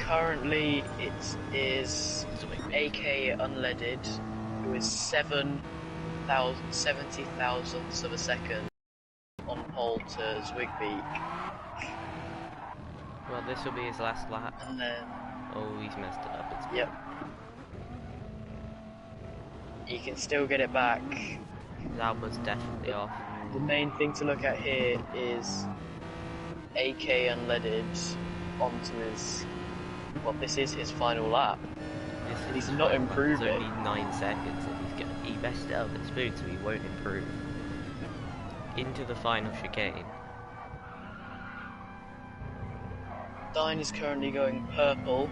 Currently, it is AK unleaded, who is 70 thousandths of a second on pole to Zwigbeak. Well, this will be his last lap. And then... Oh, he's messed it up. Yep. You can still get it back. Zauber's definitely off. The main thing to look at here is AK unleaded onto his... Well, this is his final lap. He's not improving. It's only 9 seconds and he messed it up at Spoon, so he won't improve. Into the final chicane. Stein is currently going purple.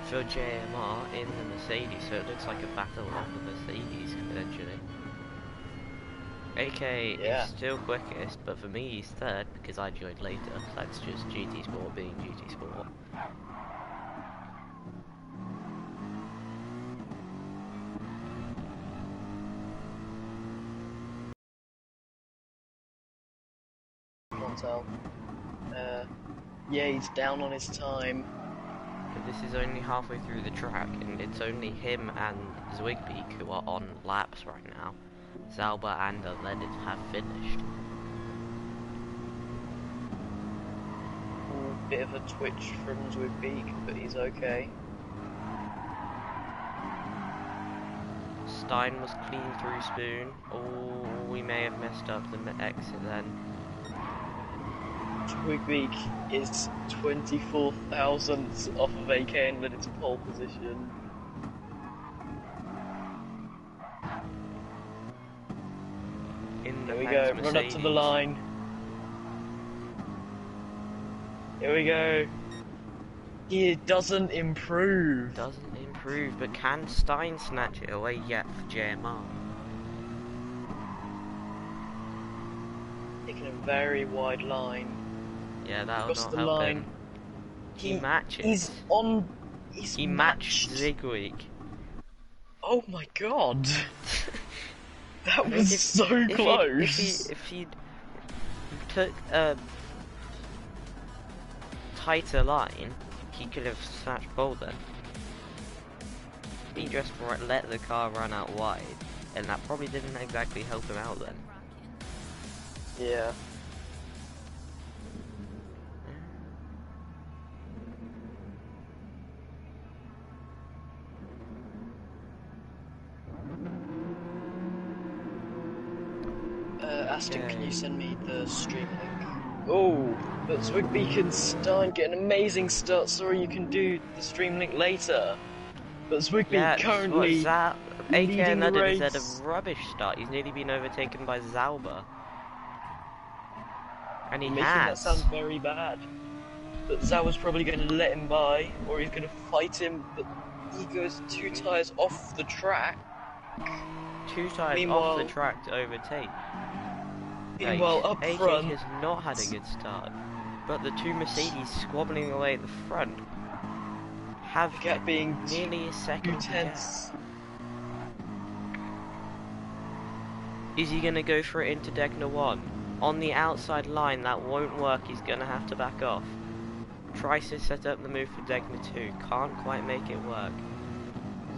For JMR in the Mercedes, so it looks like a battle of the Mercedes, potentially. AK is still quickest, but for me he's third because I joined later. That's just GT Sport being GT Sport. Montel. Yeah, he's down on his time. But this is only halfway through the track, and it's only him and Zwigbeak who are on laps right now. Zauber and Unleaded have finished. Bit of a twitch from Zwigbeak, but he's okay. Stein was clean through Spoon. Oh, we may have messed up the exit then. Zwigbeak is 24 thousandths off of AK and led its pole position. Here we go, run up to the line. Here we go. He doesn't improve. Doesn't improve, but can Stein snatch it away yet for JMR? Taking a very wide line. Yeah, that'll not help him. He matches. He matched Zwigbeak. Oh my god. That was so close. If he took a tighter line, he could have snatched pole then. He just let the car run out wide, and that probably didn't exactly help him out then. Yeah. Aston, can you send me the stream link? Oh, but Zwigbeak and Stein get an amazing start. Sorry, you can do the stream link later. But Zwigbeak currently leading the race. Had a rubbish start. He's nearly been overtaken by Zauber. And he making that sound very bad. But Zauber's probably going to let him by, or he's going to fight him, but he goes 2 tyres off the track. 2 tyres off the track to overtake. Meanwhile, up front, has not had a good start, but the 2 Mercedes squabbling away at the front have being nearly a second. Tenths. Is he going to go for it into Degner 1? On the outside line, that won't work. He's going to have to back off. Tries to set up the move for Degner 2. Can't quite make it work.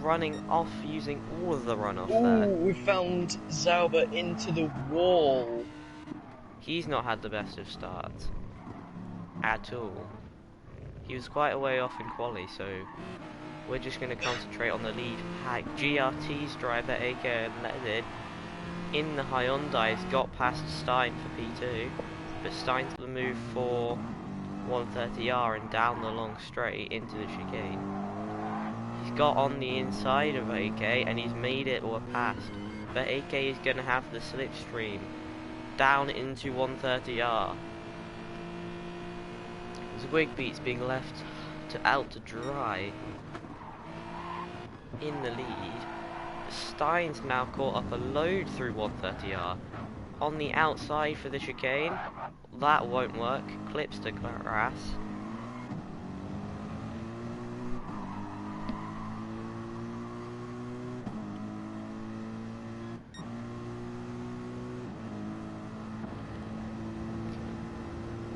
Running off using all of the runoff there. We found Zauber into the wall. He's not had the best of starts at all. He was quite a way off in quali, so we're just going to concentrate on the lead pack. GRT's driver, AK Unleaded, in the Hyundai's got past Stein for P2, but Stein's the move for 130R and down the long straight into the chicane. He's got on the inside of AK and he's made it or passed, but AK is going to have the slipstream down into 130R. Zwigbeak's being left out to dry in the lead. Stein's now caught up a load through 130R. On the outside for the chicane, that won't work. Clips to grass.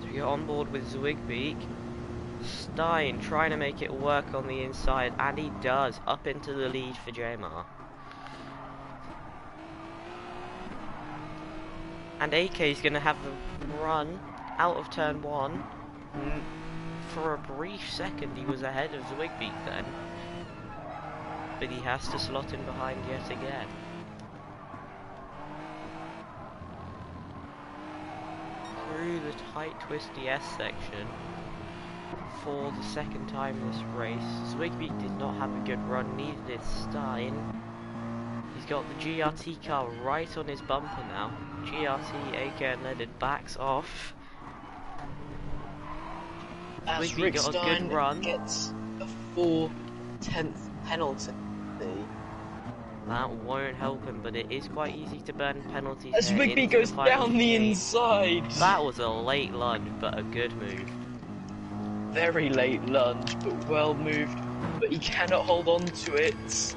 So you're on board with Zwigbeak. Stein trying to make it work on the inside, and he does, up into the lead for Jamar. And AK is going to have the run out of turn 1. For a brief second he was ahead of Zwigbeek then. But he has to slot in behind yet again. Through the tight twisty S section for the second time this race. Zwigbeek did not have a good run, neither did Stein. He's got the GRT car right on his bumper now. GRT, AK and Leaded backs off. As Zwigbeek Rick got a Stein good run. gets a 4/10 penalty. That won't help him, but it is quite easy to burn penalties. As Rigby goes down the inside. That was a late lunge, but a good move. Very late lunge, but well moved. But he cannot hold on to it.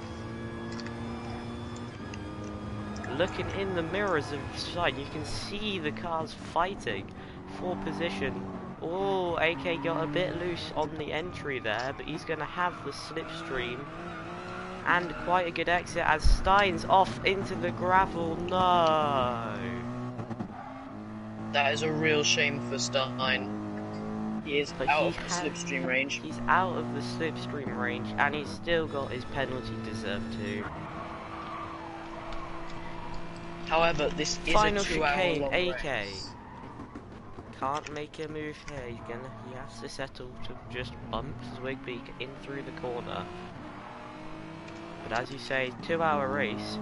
Looking in the mirrors of side, you can see the cars fighting for position. Oh, AK got a bit loose on the entry there, but he's going to have the slipstream. And quite a good exit as Stein's off into the gravel. No! That is a real shame for Stein. He is out of the slipstream range. He's out of the slipstream range, and he's still got his penalty deserved too. However, this is Final a 2-hour long AK. race. Can't make a move here. He has to settle to just bump Zwigbeek in through the corner. But as you say, 2-hour race,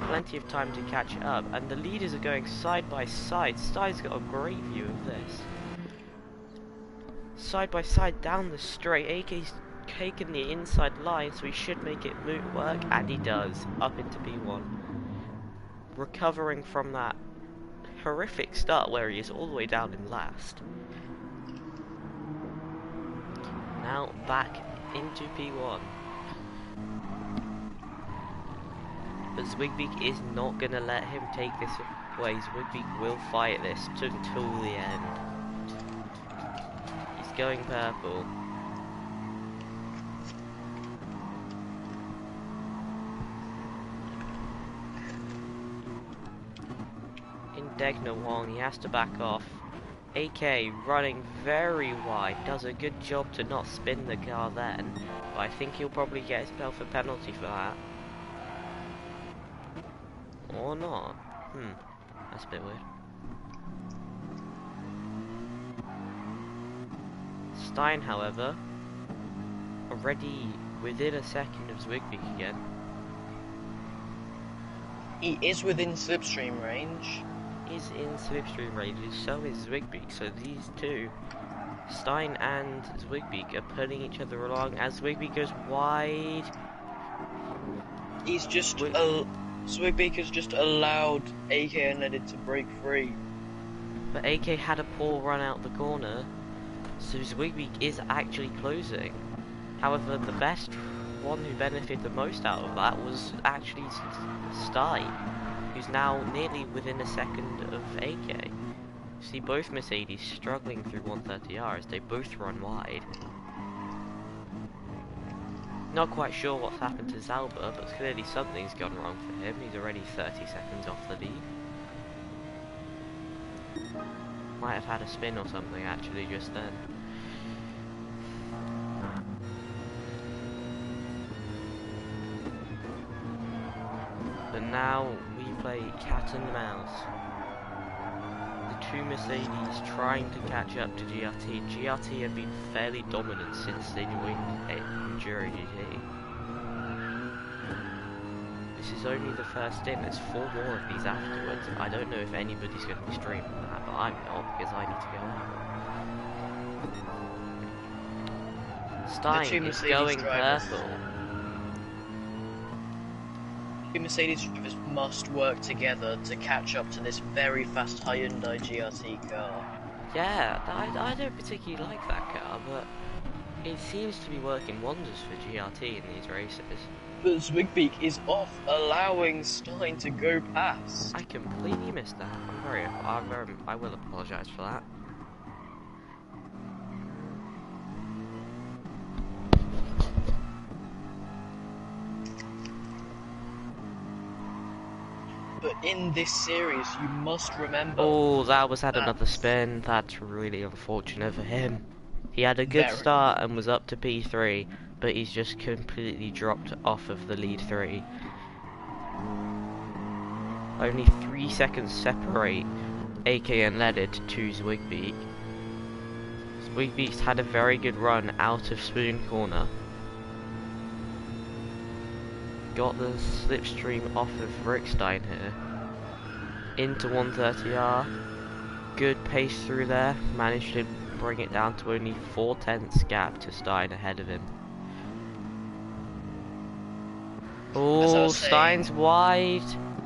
plenty of time to catch up, and the leaders are going side by side. Stein's got a great view of this. Side by side down the straight. AK's taken the inside line, so he should make it work, and he does, up into P1. Recovering from that horrific start where he is all the way down in last. Now back into P1. But Zwigbeek is not going to let him take this away. Zwigbeek will fight this until the end. He's going purple. In Degner Wong, he has to back off. AK running very wide, does a good job to not spin the car then, but I think he'll probably get himself a penalty for that. Or not. That's a bit weird. Stein, however, already within a second of Zwigbeek again. He is within slipstream range. Is in slipstream range, so is Zwigbeek, so these two, Stein and Zwigbeek, are pulling each other along as Zwigbeek goes wide. He's just Zwigbeek has just allowed AK and Leaded to break free. But AK had a poor run out the corner, so Zwigbeek is actually closing. However, the best one who benefited the most out of that was actually Stein, who's now nearly within a second of AK. See both Mercedes struggling through 130R as they both run wide. Not quite sure what's happened to Zalba, but clearly something's gone wrong for him. He's already 30 seconds off the lead. Might have had a spin or something actually just then. But now we play cat and mouse. The two Mercedes trying to catch up to GRT. GRT have been fairly dominant since they joined Enduro GT. This is only the first stint. There's 4 more of these afterwards. I don't know if anybody's going to be streaming that, but I'm not because I need to go. Stein is going purple. The Mercedes drivers must work together to catch up to this very fast Hyundai GRT car. Yeah, I don't particularly like that car, but it seems to be working wonders for GRT in these races. But Zwigbeek is off, allowing Stein to go past. I completely missed that. I will apologise for that. in this series, you must remember. Oh, that was had another spin. That's really unfortunate for him. He had a good Very. start and was up to P3, but he's just completely dropped off of the lead 3. Only 3 seconds separate AK and Leaded to Zwigbeak. Zwigbeak's had a very good run out of Spoon Corner. Got the slipstream off of Rickstein here. Into 130R. Good pace through there. Managed to bring it down to only 4/10 gap to Stein ahead of him. Oh, Stein's wide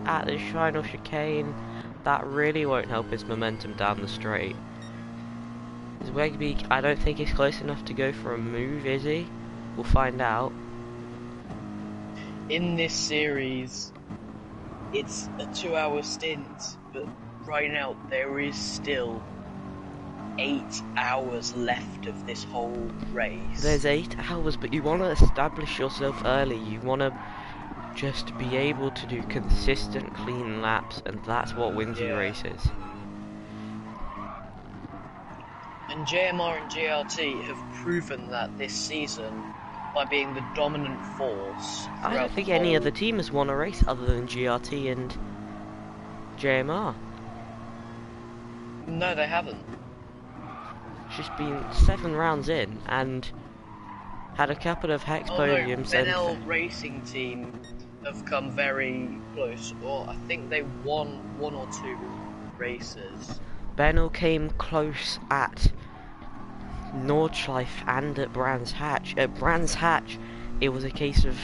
at the final chicane. That really won't help his momentum down the straight. Zwigbeak, I don't think he's close enough to go for a move, is he? We'll find out. In this series, it's a 2-hour stint, but right now there is still 8 hours left of this whole race. There's 8 hours, but you want to establish yourself early. You want to just be able to do consistent, clean laps, and that's what wins you races. And JMR and GRT have proven that this season by being the dominant force. I don't think any other team has won a race other than GRT and JMR. No, they haven't. It's just been 7 rounds in and had a couple of hex podiums. No, Benel Racing Team have come very close, or I think they won 1 or 2 races. Benel came close at Nordschleife and at Brands Hatch. At Brands Hatch, it was a case of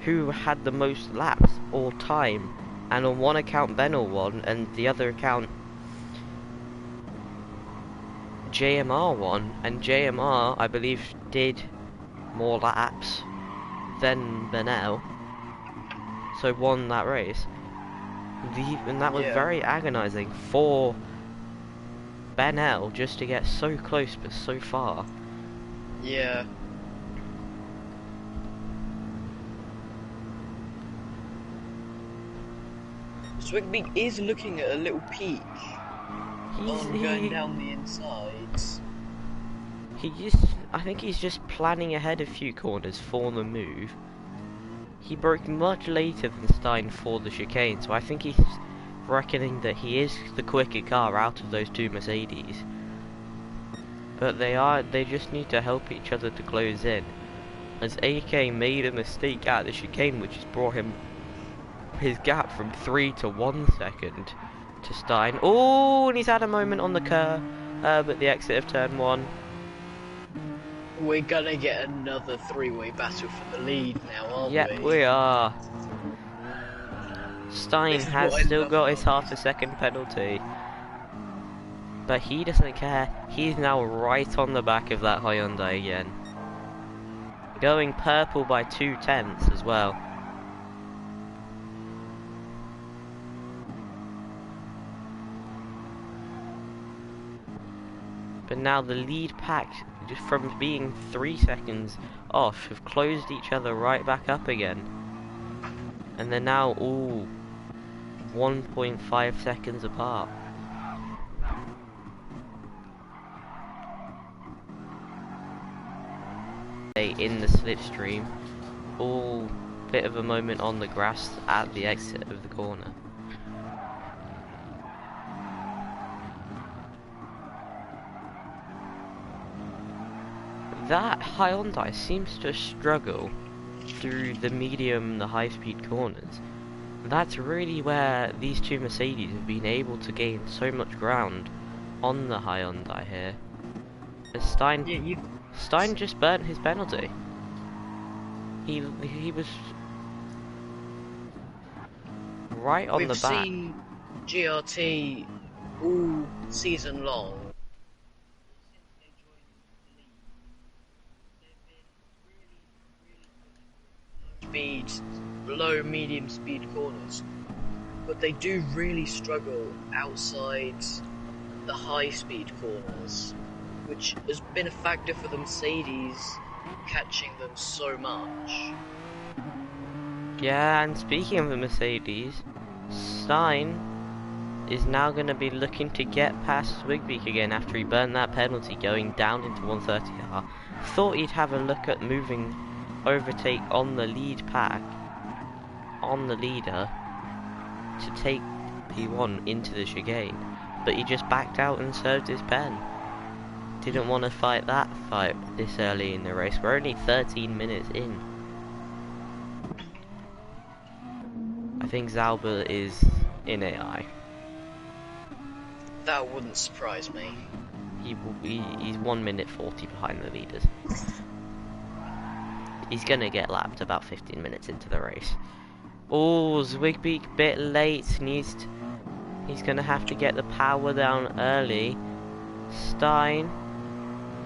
who had the most laps or time, and on one account Benel won, and the other account JMR won, and JMR, I believe, did more laps than Benel, so won that race. And that was very agonizing for Benel just to get so close but so far. Yeah. Zwigbeak is looking at a little peak. Going down the insides. I think he's just planning ahead a few corners for the move. He broke much later than Stein for the chicane, so I think he's reckoning that he is the quicker car out of those 2 Mercedes. But they just need to help each other to close in. As AK made a mistake at the chicane, which has brought him his gap from 3 to 1 second to Stein. Oh, and he's had a moment on the curb at the exit of turn 1. We're gonna get another 3-way battle for the lead now, aren't we? Yep, we are. Stein has still got his half a second penalty, but he doesn't care. He's now right on the back of that Hyundai again, going purple by 2/10 as well. But now the lead pack, just from being 3 seconds off, have closed each other right back up again. And they're now all 1.5 seconds apart. In the slipstream, all bit of a moment on the grass at the exit of the corner. That Hyundai seems to struggle through the medium and the high speed corners. That's really where these 2 Mercedes have been able to gain so much ground on the Hyundai here. As Stein just burnt his penalty. He was right on the back. We've seen GRT all season long. Speed, low, medium speed corners, but they do really struggle outside the high speed corners, which has been a factor for the Mercedes catching them so much. Yeah, and speaking of the Mercedes, Stein is now going to be looking to get past Swigbeak again after he burned that penalty going down into 130R. Thought he'd have a look at moving overtake on the lead pack, on the leader, to take P1 into the chicane, but he just backed out and served his pen. Didn't want to fight that fight this early in the race. We're only 13 minutes in. I think Zauber is in AI. That wouldn't surprise me. He's 1 minute 40 behind the leaders. He's gonna get lapped about 15 minutes into the race. Oh, Zwigbeek bit late. He's gonna have to get the power down early. Stein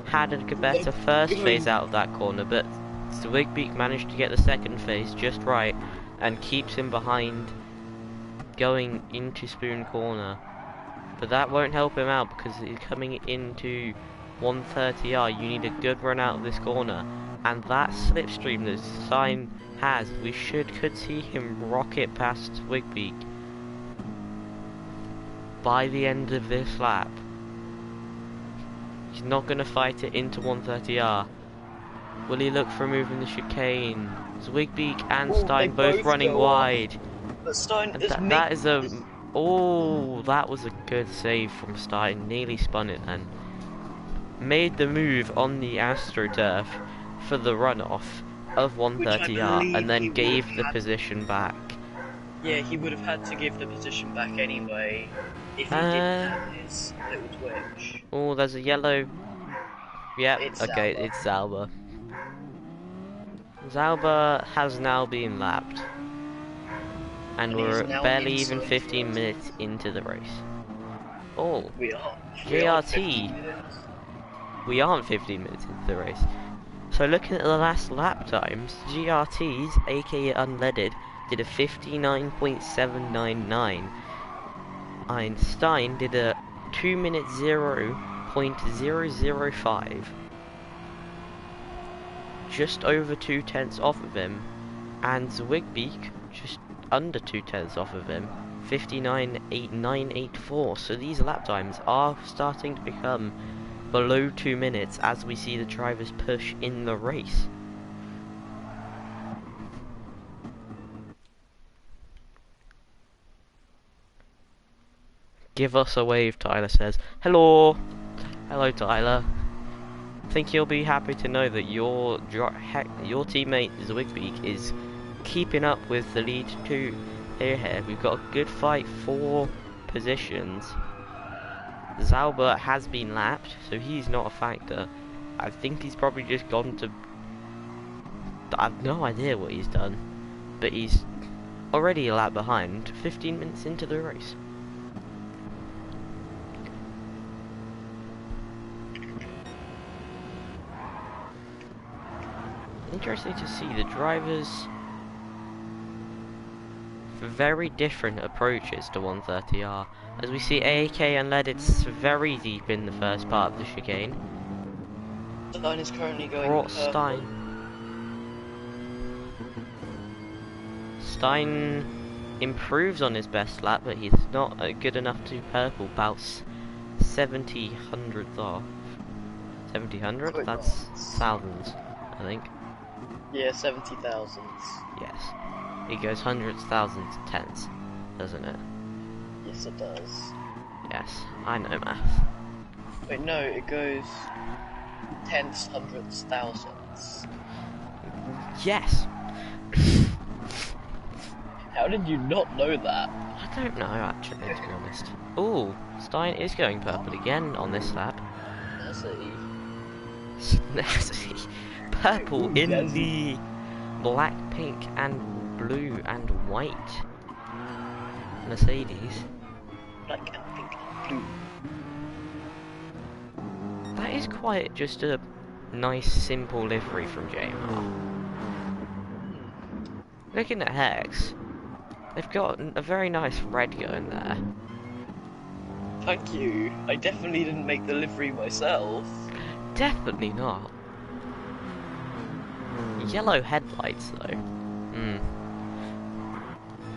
had a better first phase out of that corner, but Zwigbeek managed to get the second phase just right and keeps him behind going into Spoon Corner. But that won't help him out because he's coming into 130R. You need a good run out of this corner, and that slipstream that Stein has, we could see him rocket past Zwigbeek by the end of this lap. He's not going to fight it into 130R. Will he look for moving the chicane? Zwigbeek and Stein both running wide. But Stein is that is a... Oh, that was a good save from Stein. Nearly spun it and made the move on the AstroTurf for the runoff of 130R and then gave the position back. Yeah, he would have had to give the position back anyway if he didn't have his little twitch. Oh, there's a yellow. Yep, okay, Zauber. it's Zauber. Zauber has now been lapped. And we're barely even 15 minutes into the race. Oh, JRT. We aren't 15 minutes into the race. So looking at the last lap times, GRT's, aka Unleaded, did a 59.799. Einstein did a 2 minute 0.005. Just over 2/10 off of him. And Zwigbeek just under 2/10 off of him, 59.984. So these lap times are starting to become below 2 minutes as we see the drivers push in the race. Give us a wave, Tyler says. Hello! Hello, Tyler. I think you'll be happy to know that your teammate Zwigbeek is keeping up with the lead too. Here, we've got a good fight for positions. Zauber has been lapped, so he's not a factor. I think he's probably just gone to... I have no idea what he's done, but he's already a lap behind, 15 minutes into the race. Interesting to see the drivers very different approaches to 130R. As we see AAK Unleaded's very deep in the first part of the chicane. Stein is currently going Brought Stein improves on his best lap, but he's not good enough to purple. About 70 hundredths off. 70 hundredths? That's thousands, I think. Yeah, 70,000. Yes. It goes hundreds, thousands, tens, doesn't it? Yes, it does. Yes, I know math. Wait, no, it goes tenths, hundreds, thousands. Yes. How did you not know that? I don't know, actually, to be honest. Ooh, Stein is going purple again on this lap. Snazzy. Purple in the black, pink, and blue and white Mercedes. Black and pink and blue. That is quite just a nice, simple livery from JMR. Looking at Hex, they've got a very nice red going there. Thank you. I definitely didn't make the livery myself. Definitely not. Yellow headlights though.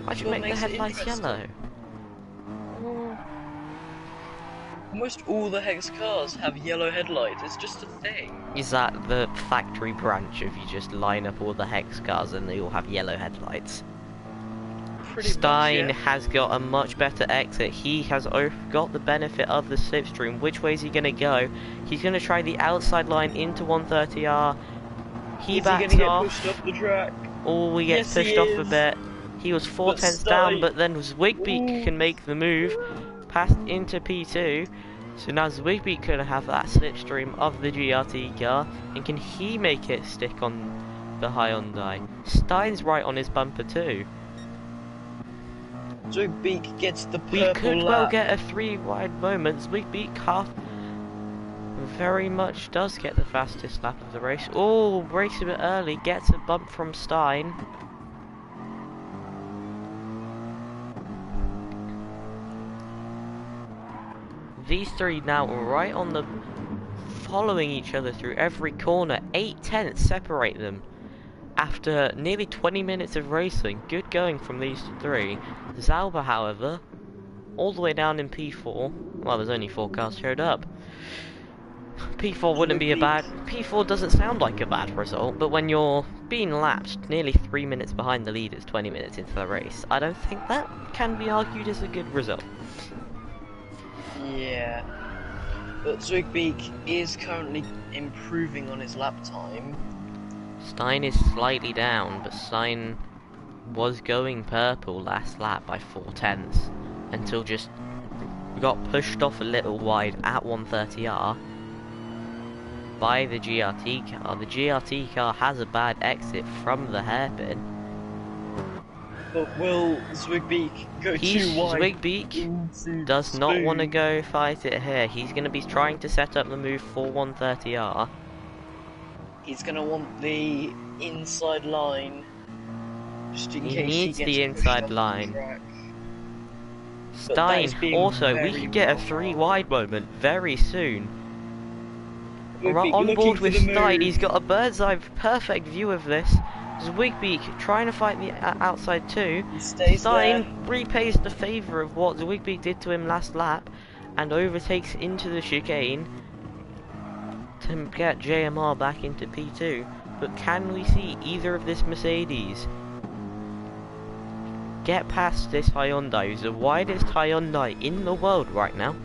Why'd you make the headlights yellow? Almost all the Hex cars have yellow headlights, it's just a thing. Is that the factory branch of you just line up all the Hex cars and they all have yellow headlights? Stein has got a much better exit. He has got the benefit of the slipstream. Which way is he going to go? He's going to try the outside line into 130R. He backs off. Pushed off the track? Oh, he gets pushed off a bit. He was 4 tenths down, but then Zwigbeak can make the move. Passed into P2. So now Zwigbeak can have that slipstream of the GRT car. And can he make it stick on the Hyundai? Stein's right on his bumper too. Zwigbeak gets the purple We could lap. well get a 3 wide moment. Zwigbeak very much does get the fastest lap of the race. Oh, brakes a bit early, gets a bump from Stein. These three now right on the following each other through every corner. 8 tenths separate them. After nearly 20 minutes of racing, good going from these three. Zauber, however, all the way down in P4. Well, there's only 4 cars showed up. P4 wouldn't be a bad... P4 doesn't sound like a bad result, but when you're being lapped nearly 3 minutes behind the leaders 20 minutes into the race, I don't think that can be argued as a good result. Yeah. But Zwigbeak is currently improving on his lap time. Stein is slightly down, but Stein was going purple last lap by 4 tenths until just got pushed off a little wide at 130R by the GRT car. The GRT car has a bad exit from the hairpin. But will Zwigbeak go too wide? Zwigbeak does not want to go fight it here. He's going to be trying to set up the move for 130R. He's going to want the inside line, just in case he needs gets the inside line. Stein, also, we could get a 3 wide moment very soon. We're on board with Stein. He's got a bird's eye perfect view of this. Zwigbeak trying to fight the outside too. Stein repays the favour of what Zwigbeak did to him last lap and overtakes into the chicane to get JMR back into P2. But can we see either of this Mercedes get past this Hyundai, who's the widest Hyundai in the world right now?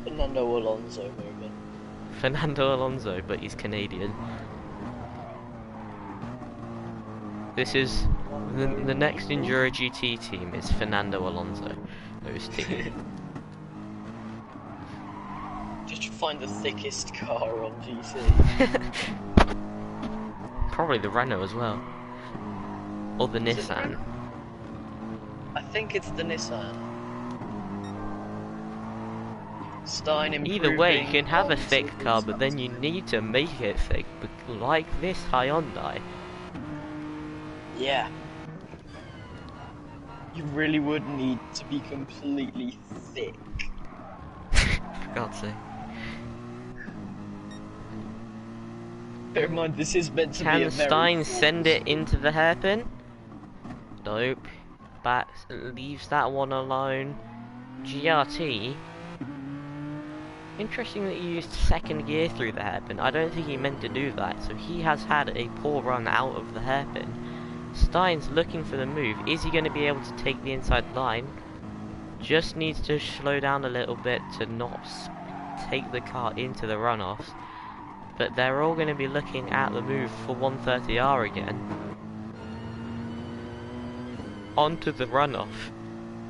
Fernando Alonso moment. Fernando Alonso, but he's Canadian. This is the next Enduro GT team is Fernando Alonso. Those team. Just find the thickest car on GT. Probably the Renault as well. Or the Nissan. I think it's the Nissan. Stein improving. Either way, you can have a thick car, but then you need to make it thick, like this Hyundai. Yeah. You really would need to be completely thick. For God's sake. Bear in mind, this is meant to be a very... Can Stein send it into the hairpin? Nope. Leaves that one alone. GRT. Interesting that he used second gear through the hairpin. I don't think he meant to do that, so he has had a poor run out of the hairpin. Stein's looking for the move. Is he going to be able to take the inside line? Just needs to slow down a little bit to not take the car into the runoffs. But they're all going to be looking at the move for 130R again. Onto the runoff.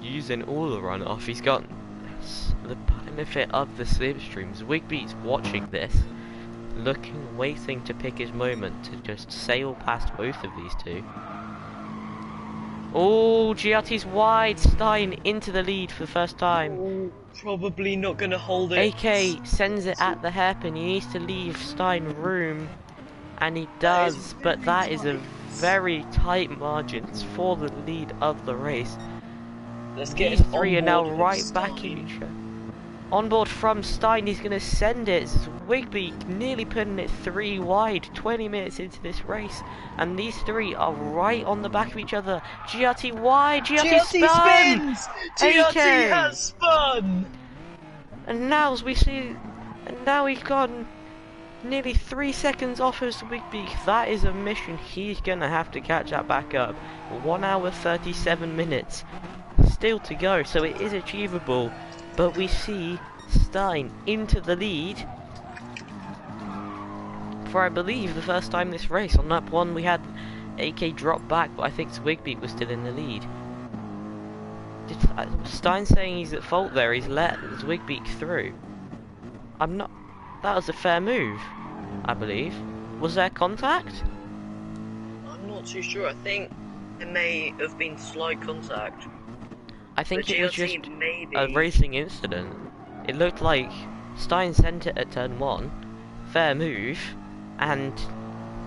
Using all the runoff. He's got the benefit of the slipstreams. Zwigbeak's watching this. Looking, waiting to pick his moment to just sail past both of these two. Oh, GRT's wide. Stein into the lead for the first time. Oh, probably not going to hold it. AK sends it at the hairpin. He needs to leave Stein room. And he does, but that is a very tight margins for the lead of the race. Let's get These three are now right back in each other. On board from Stein, he's going to send it. Zwigby nearly putting it 3 wide, 20 minutes into this race. And these three are right on the back of each other. GRT wide, GRT spun! spins! GRT has spun! And now as we see, and now he's gone nearly 3 seconds off of Zwigby. That is a mission he's going to have to catch that back up. 1 hour 37 minutes still to go, so it is achievable. But we see Stein into the lead for, I believe, the first time this race. On lap 1 we had AK drop back, but I think Zwigby was still in the lead. Stein saying he's at fault there, he's let Zwigby through. I'm not... That was a fair move, I believe. Was there contact? I'm not too sure, I think it may have been slight contact. I think it was just a racing incident. It looked like Stein sent it at turn 1, fair move, and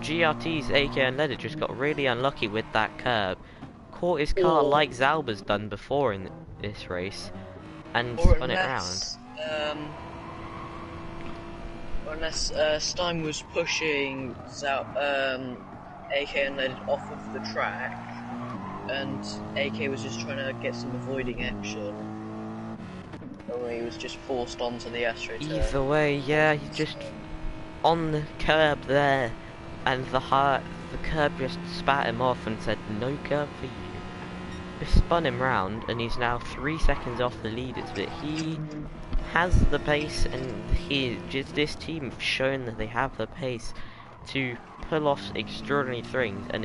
GRT's AK and Leddard just got really unlucky with that curb. Caught his car like Zalba's done before in this race, and spun it around. Or unless Stein was pushing AK and Leddard off of the track, and AK was just trying to get some avoiding action. Or he was just forced onto the AstroTurf. Either way, yeah, he's just on the curb there, and the curb just spat him off and said, "No curb for you." It spun him round, and he's now 3 seconds off the leaders, but he has the pace, and this team have shown that they have the pace to pull off extraordinary things, and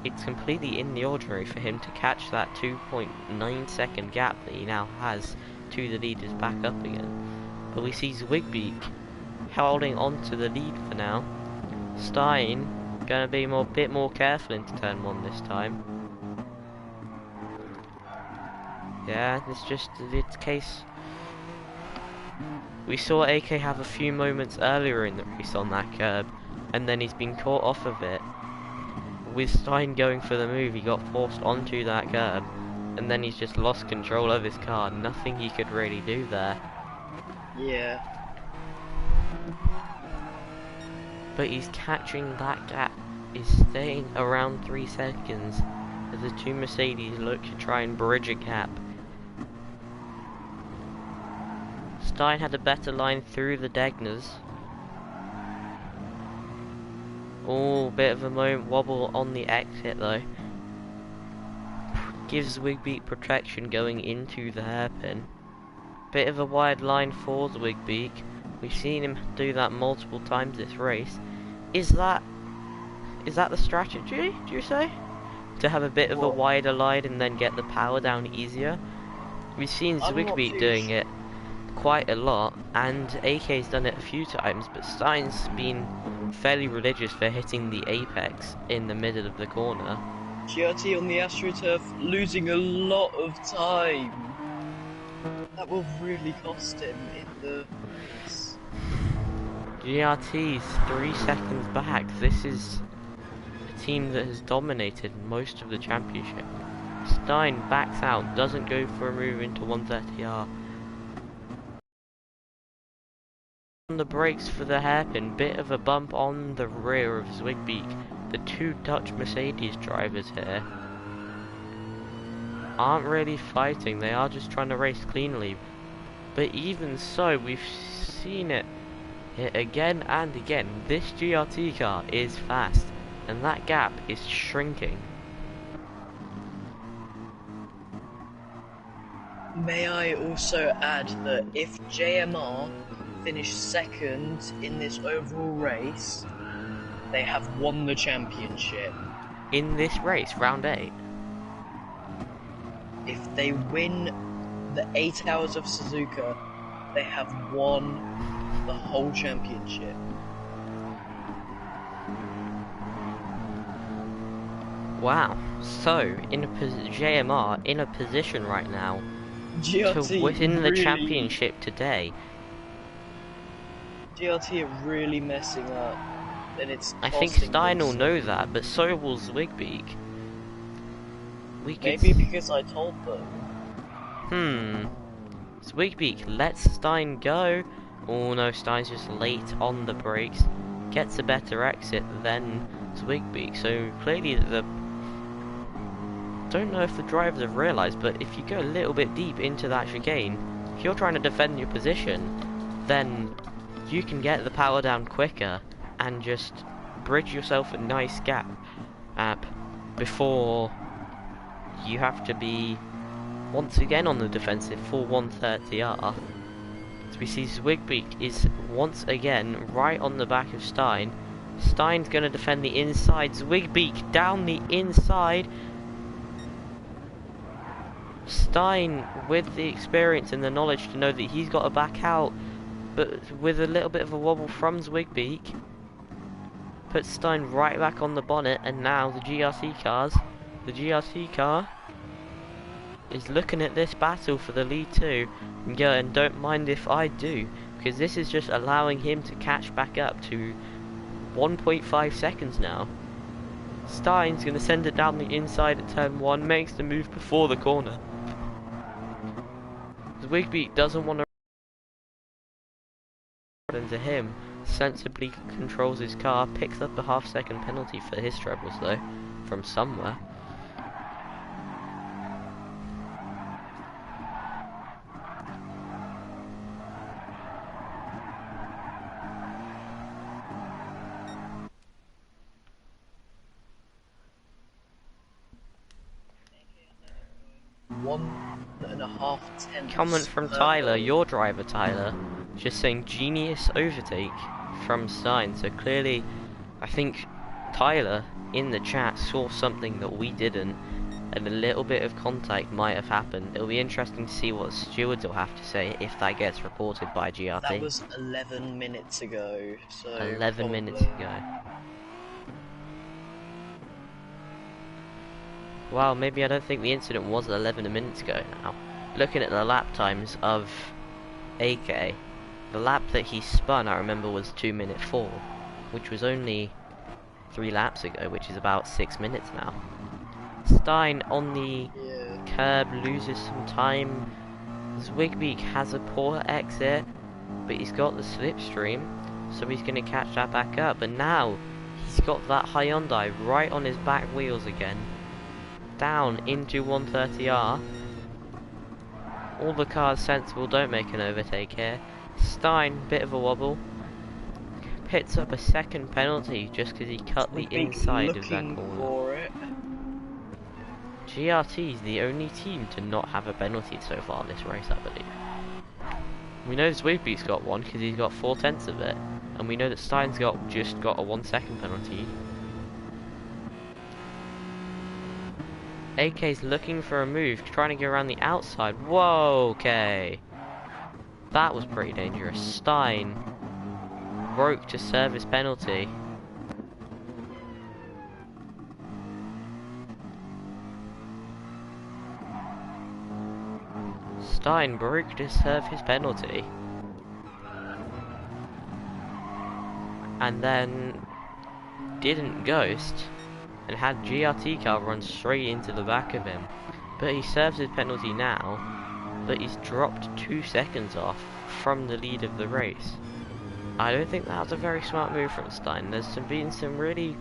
it's completely in the ordinary for him to catch that 2.9 second gap that he now has to the leaders back up again. But we see Zwigby holding on to the lead for now. Stein gonna be a bit more careful into turn 1 this time. Yeah, it's just its case. We saw AK have a few moments earlier in the race on that curb, and then he's been caught off of it. With Stein going for the move, he got forced onto that curb, and then he's just lost control of his car. Nothing he could really do there. Yeah. But he's catching that gap, is staying around 3 seconds as the two Mercedes look to try and bridge a gap. Stein had a better line through the Degners. Oh, bit of a wobble on the exit though. Gives Zwigby protection going into the hairpin. Bit of a wide line for Zwigby. We've seen him do that multiple times this race. Is that the strategy, do you say? To have a bit of a wider line and then get the power down easier? We've seen Zwigby doing it quite a lot, and AK's done it a few times, but Stein's been fairly religious for hitting the apex in the middle of the corner. GRT on the AstroTurf losing a lot of time. That will really cost him in the race. GRT's 3 seconds back. This is a team that has dominated most of the championship. Stein backs out, doesn't go for a move into 130R. On the brakes for the hairpin, bit of a bump on the rear of Zwigby. The two Dutch Mercedes drivers here aren't really fighting, they are just trying to race cleanly. But even so, we've seen it again and again. This GRT car is fast, and that gap is shrinking. May I also add that if JMR finish second in this overall race, they have won the championship. In this race, round 8? If they win the 8 hours of Suzuka, they have won the whole championship. Wow. So, JMR in a position right now GRT to win the championship today. GRT are really messing up, and it's I think Stein will know that, but so will Zwigby. Maybe because I told them. Zwigbeek lets Stein go. Oh no, Stein's just late on the brakes. Gets a better exit than Zwigbeek. So clearly the... Don't know if the drivers have realised, but if you go a little bit deep into that chicane, if you're trying to defend your position, then you can get the power down quicker and just bridge yourself a nice gap before you have to be once again on the defensive for 130R. So we see Zwigbeek is once again right on the back of Stein. Stein's going to defend the inside. Zwigbeek down the inside. Stein, with the experience and the knowledge to know that he's got to back out, but with a little bit of a wobble from Zwigbeek, puts Stein right back on the bonnet, and now the GRC car is looking at this battle for the lead too, and going, don't mind if I do, because this is just allowing him to catch back up to 1.5 seconds now. Stein's going to send it down the inside at turn 1, makes the move before the corner. Zwigbeek doesn't want to run into him, sensibly controls his car, picks up a half-second penalty for his troubles though, from somewhere. Comment from Tyler, your driver Tyler, just saying genius overtake from Stein. So clearly, I think Tyler in the chat saw something that we didn't, and a little bit of contact might have happened. It'll be interesting to see what stewards will have to say if that gets reported by GRT. That was 11 minutes ago, so 11 minutes ago. Wow, maybe I don't think the incident was 11 minutes ago now. Looking at the lap times of AK, the lap that he spun I remember was 2:04, which was only 3 laps ago, which is about 6 minutes now. Stein on the curb loses some time. Zwigbeek has a poor exit, but he's got the slipstream, so he's going to catch that back up. And now he's got that Hyundai right on his back wheels again, down into 130R. All the cars sensible, don't make an overtake here. Stein, bit of a wobble, picks up a second penalty just because he cut the inside of that corner. GRT is the only team to not have a penalty so far this race, I believe. We know Zwigbeek's got one because he's got 4/10 of it, and we know that Stein's just got a 1 second penalty. AK's looking for a move, trying to go around the outside. Whoa, okay. That was pretty dangerous. Stein broke to serve his penalty. Stein broke to serve his penalty. And then didn't ghost, and had GRT car run straight into the back of him. But he serves his penalty now, but he's dropped 2 seconds off from the lead of the race. I don't think that was a very smart move from Stein. There's been some really...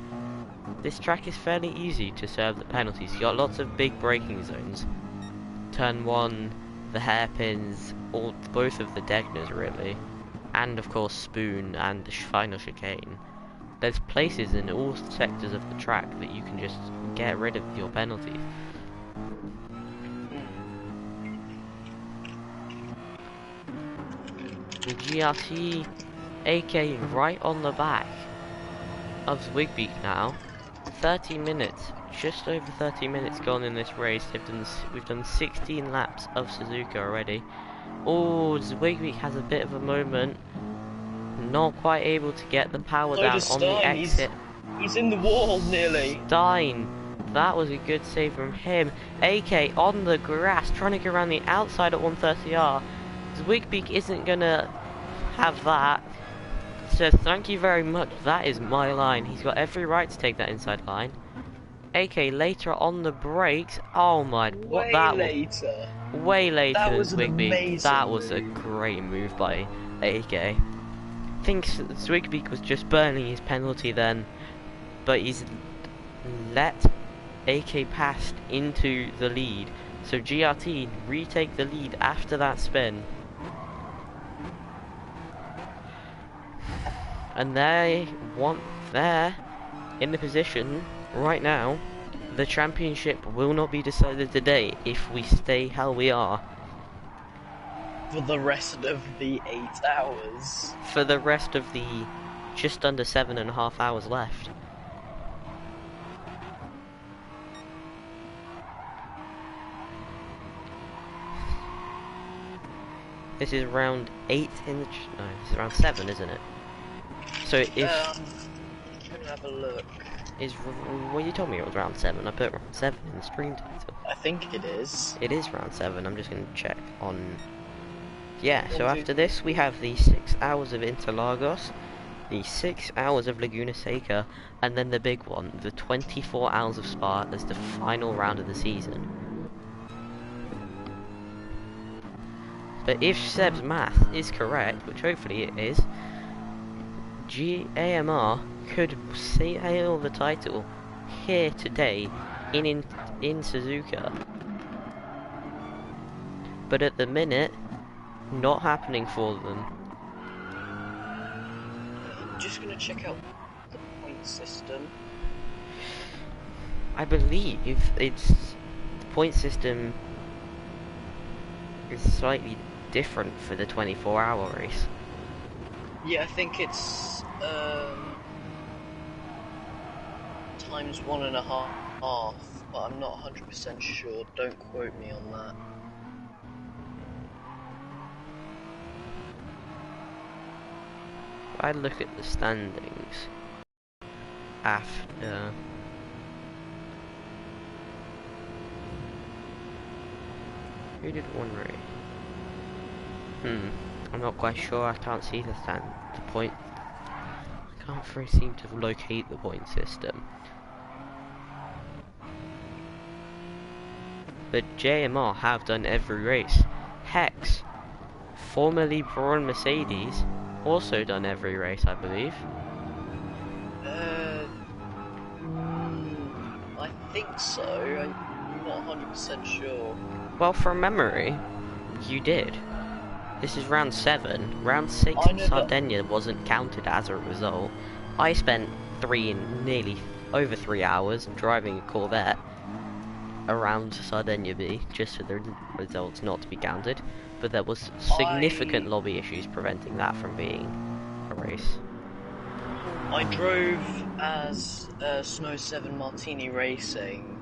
This track is fairly easy to serve the penalties. You got lots of big braking zones. Turn 1, the hairpins, both of the Degners really. And of course Spoon and the final chicane. There's places in all sectors of the track that you can just get rid of your penalties. The GRT AK right on the back of Zwigbeek now. 30 minutes, just over 30 minutes gone in this race. We've done 16 laps of Suzuka already. Oh, Zwigbeek has a bit of a moment. Not quite able to get the power down on the exit. He's in the wall nearly. Stein, that was a good save from him. AK on the grass, trying to go around the outside at 130R. Zwigbeek isn't gonna have that. So thank you very much. That is my line. He's got every right to take that inside line. AK later on the brakes. Oh my, what Way that was. later. Way later That than was an Zwigbeek. amazing That was a move. great move by AK. Thinks Zwigbeek was just burning his penalty then, but he's let AK pass into the lead. So GRT retake the lead after that spin. And they're in the position right now. The championship will not be decided today if we stay how we are. For the rest of the 8 hours. For the rest of the just under 7.5 hours left. This is round 8 in the... no, this is round 7, isn't it? So if... I'm gonna have a look. Well, you told me it was round 7. I put round 7 in the stream title. I think it is. It is round 7. I'm just gonna check on... yeah, so after this we have the 6 hours of Interlagos, the 6 hours of Laguna Seca, and then the big one, the 24 hours of Spa as the final round of the season. But if Seb's math is correct, which hopefully it is, AMR could sail the title here today in Suzuka. But at the minute, not happening for them. I'm just gonna check out the point system. I believe it's the point system is slightly different for the 24-hour race. Yeah, I think it's times 1.5, but I'm not 100% sure. Don't quote me on that. If I look at the standings after who did one race? I'm not quite sure. I can't see the point. I can't really seem to locate the point system. But JMR have done every race. Hex, formerly Braun Mercedes, also done every race, I believe. I think so. I'm not 100% sure. Well, from memory, you did. This is round 7. Round 6 in Sardinia wasn't counted as a result. I spent nearly over 3 hours driving a Corvette around Sardinia B just for the results not to be counted. But there was significant lobby issues preventing that from being a race. I drove as Snow 7 Martini Racing.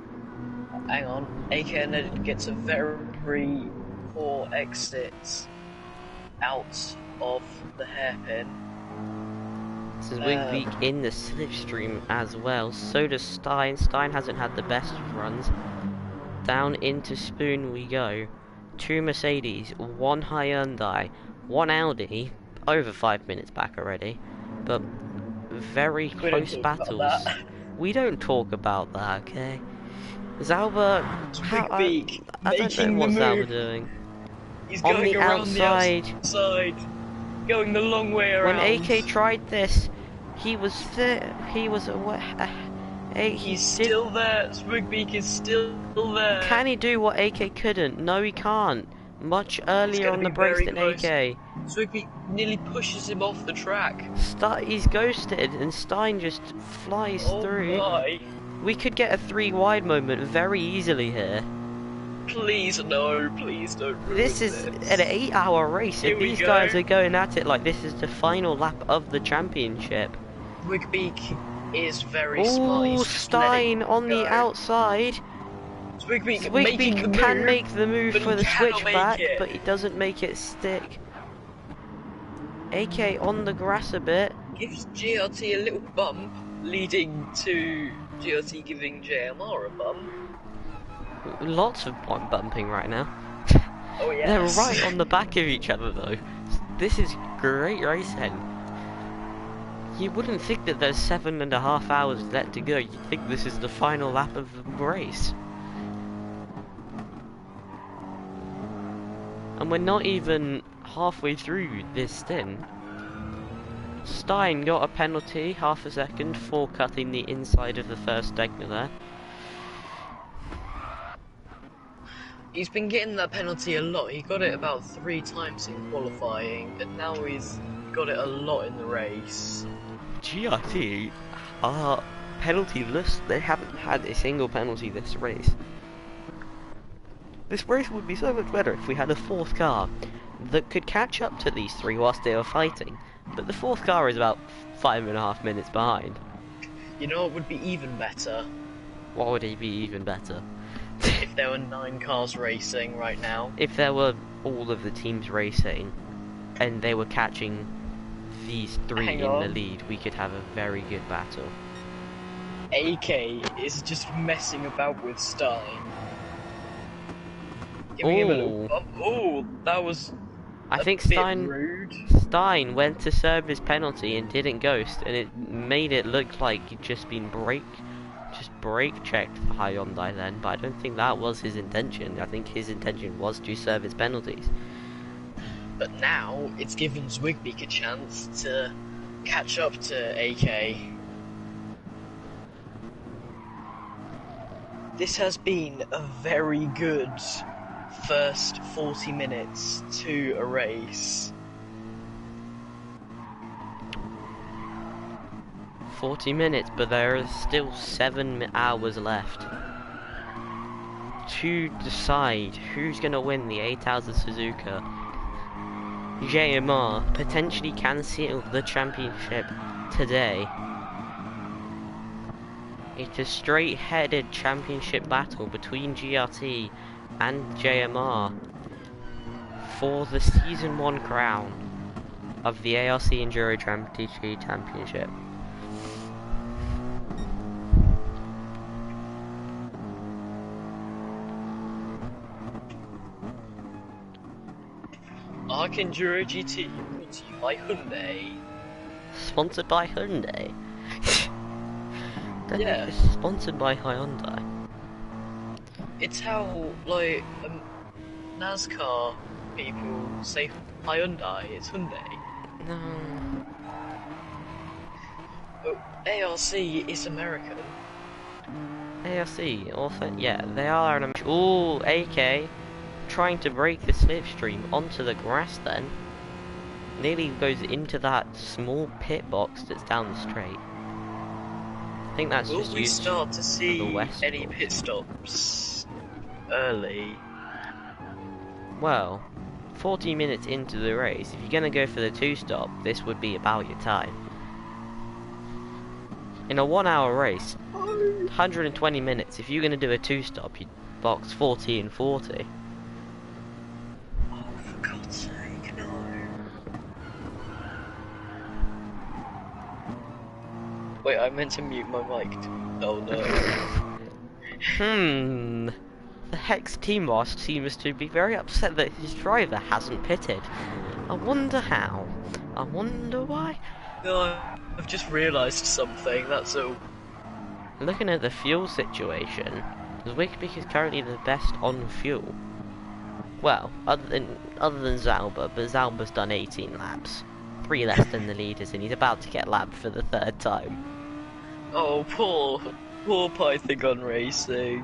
Hang on, AK gets a very poor exit out of the hairpin. This is Wigbeek in the slipstream as well. So does Stein. Stein hasn't had the best of runs. Down into Spoon we go. 2 Mercedes, 1 Hyundai, 1 Audi. Over 5 minutes back already. But very close battles. We don't talk about that, okay? Zauber, I don't know what Zauber doing. He's on going the around outside. The outside, going the long way around. When AK tried this, he was he's still there. Swigbeak is still there. Can he do what AK couldn't? No, he can't. Much earlier on the brakes than AK. Swigbeak nearly pushes him off the track. He's ghosted, and Stein just flies through. My. We could get a 3 wide moment very easily here. Please no, please don't ruin this. This is an 8-hour race, and these guys are going at it like this is the final lap of the championship. Swigbeak is very smart. Ooh, Stein on the outside. Swigbeak can make the move for the switchback, but he doesn't make it stick. AK on the grass a bit. Gives GRT a little bump, leading to GRT giving JMR a bump. Lots of bumping right now. Oh yeah. They're right on the back of each other though. This is great racing. You wouldn't think that there's 7.5 hours left to go. You'd think this is the final lap of the race. And we're not even halfway through this stint. Stein got a penalty, half a second, for cutting the inside of the first decker there. He's been getting that penalty a lot. He got it about 3 times in qualifying, and now he's got it a lot in the race. GRT are penalty-less. They haven't had a single penalty this race. This race would be so much better if we had a fourth car that could catch up to these three whilst they were fighting. But the fourth car is about 5.5 minutes behind. You know what would be even better? What would it be even better? If there were 9 cars racing right now. If there were all of the teams racing, and they were catching these 3 in the lead, we could have a very good battle. AK is just messing about with Stein. Giving him a little... Oh, that was... I think Stein went to serve his penalty and didn't ghost, and it made it look like he'd just been brake checked for Hyundai then, but I don't think that was his intention. I think his intention was to serve his penalties. But now it's given Zwigbik a chance to catch up to AK. This has been a very good first 40 minutes to a race. 40 minutes, but there is still 7 hours left to decide who's going to win the 8 hours of Suzuka. JMR potentially can seal the championship today. It's a straight-headed championship battle between GRT and JMR for the Season 1 crown of the ARC Enduro MTG Championship. ARC Enduro GT brought to you by Hyundai. Sponsored by Hyundai. Yeah. It's sponsored by Hyundai. It's how, like, NASCAR people say Hyundai, it's Hyundai. No. But ARC is American. ARC, also, yeah, they are an American. Ooh, AK trying to break the slipstream onto the grass then. Nearly goes into that small pit box that's down the straight. I think that's just Will we start to see any course. pit stops early? Well, 40 minutes into the race, if you're going to go for the 2-stop, this would be about your time. In a 1-hour race, 120 minutes, if you're going to do a 2-stop, you'd box 40 and 40. Oh, for God's sake, no. Wait, I meant to mute my mic. Oh no. The Hex team boss seems to be very upset that his driver hasn't pitted. I wonder how. I wonder why. No, I've just realised something, that's all. Looking at the fuel situation, Zwigbik is currently the best on fuel. Well, other than Zalba, but Zalba's done 18 laps. 3 less than the leaders, and he's about to get lapped for the 3rd time. Oh, poor Pythagon Racing.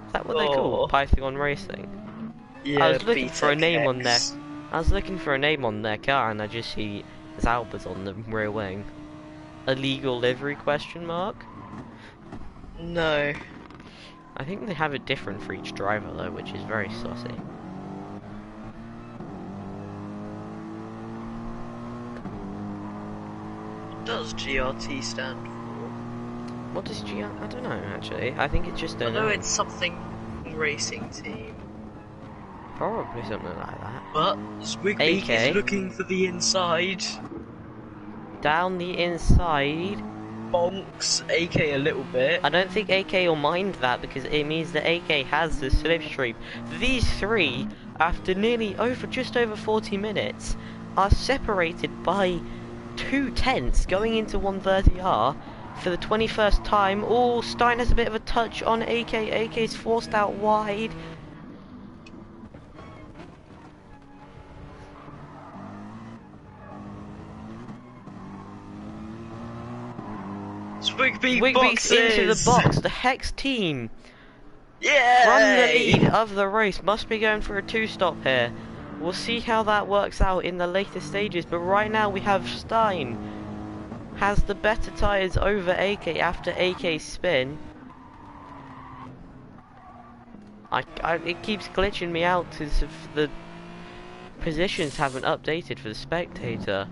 Is that what they call Pythagon Racing? Yeah, I was looking for a name on their. X. I was looking for a name on their car, and I just see Zalba's on the rear wing. Illegal livery question mark? No. I think they have it different for each driver though, which is very saucy. What does GRT stand for? What does I don't know actually. I think it's just I know it's something racing team. Probably something like that. But Zwigbik is looking for the inside. Down the inside. Bonks AK a little bit. I don't think AK will mind that because it means that AK has the slipstream. These three, after nearly just over 40 minutes, are separated by 2 tenths going into 130R for the 21st time. Oh, Stein has a bit of a touch on AK. AK's forced out wide. Swigbeak's into the box. The Hex team yeah, from the lead of the race must be going for a 2-stop here. We'll see how that works out in the later stages, but right now we have Stein has the better tyres over AK after AK's spin. It keeps glitching me out as if the positions haven't updated for the spectator.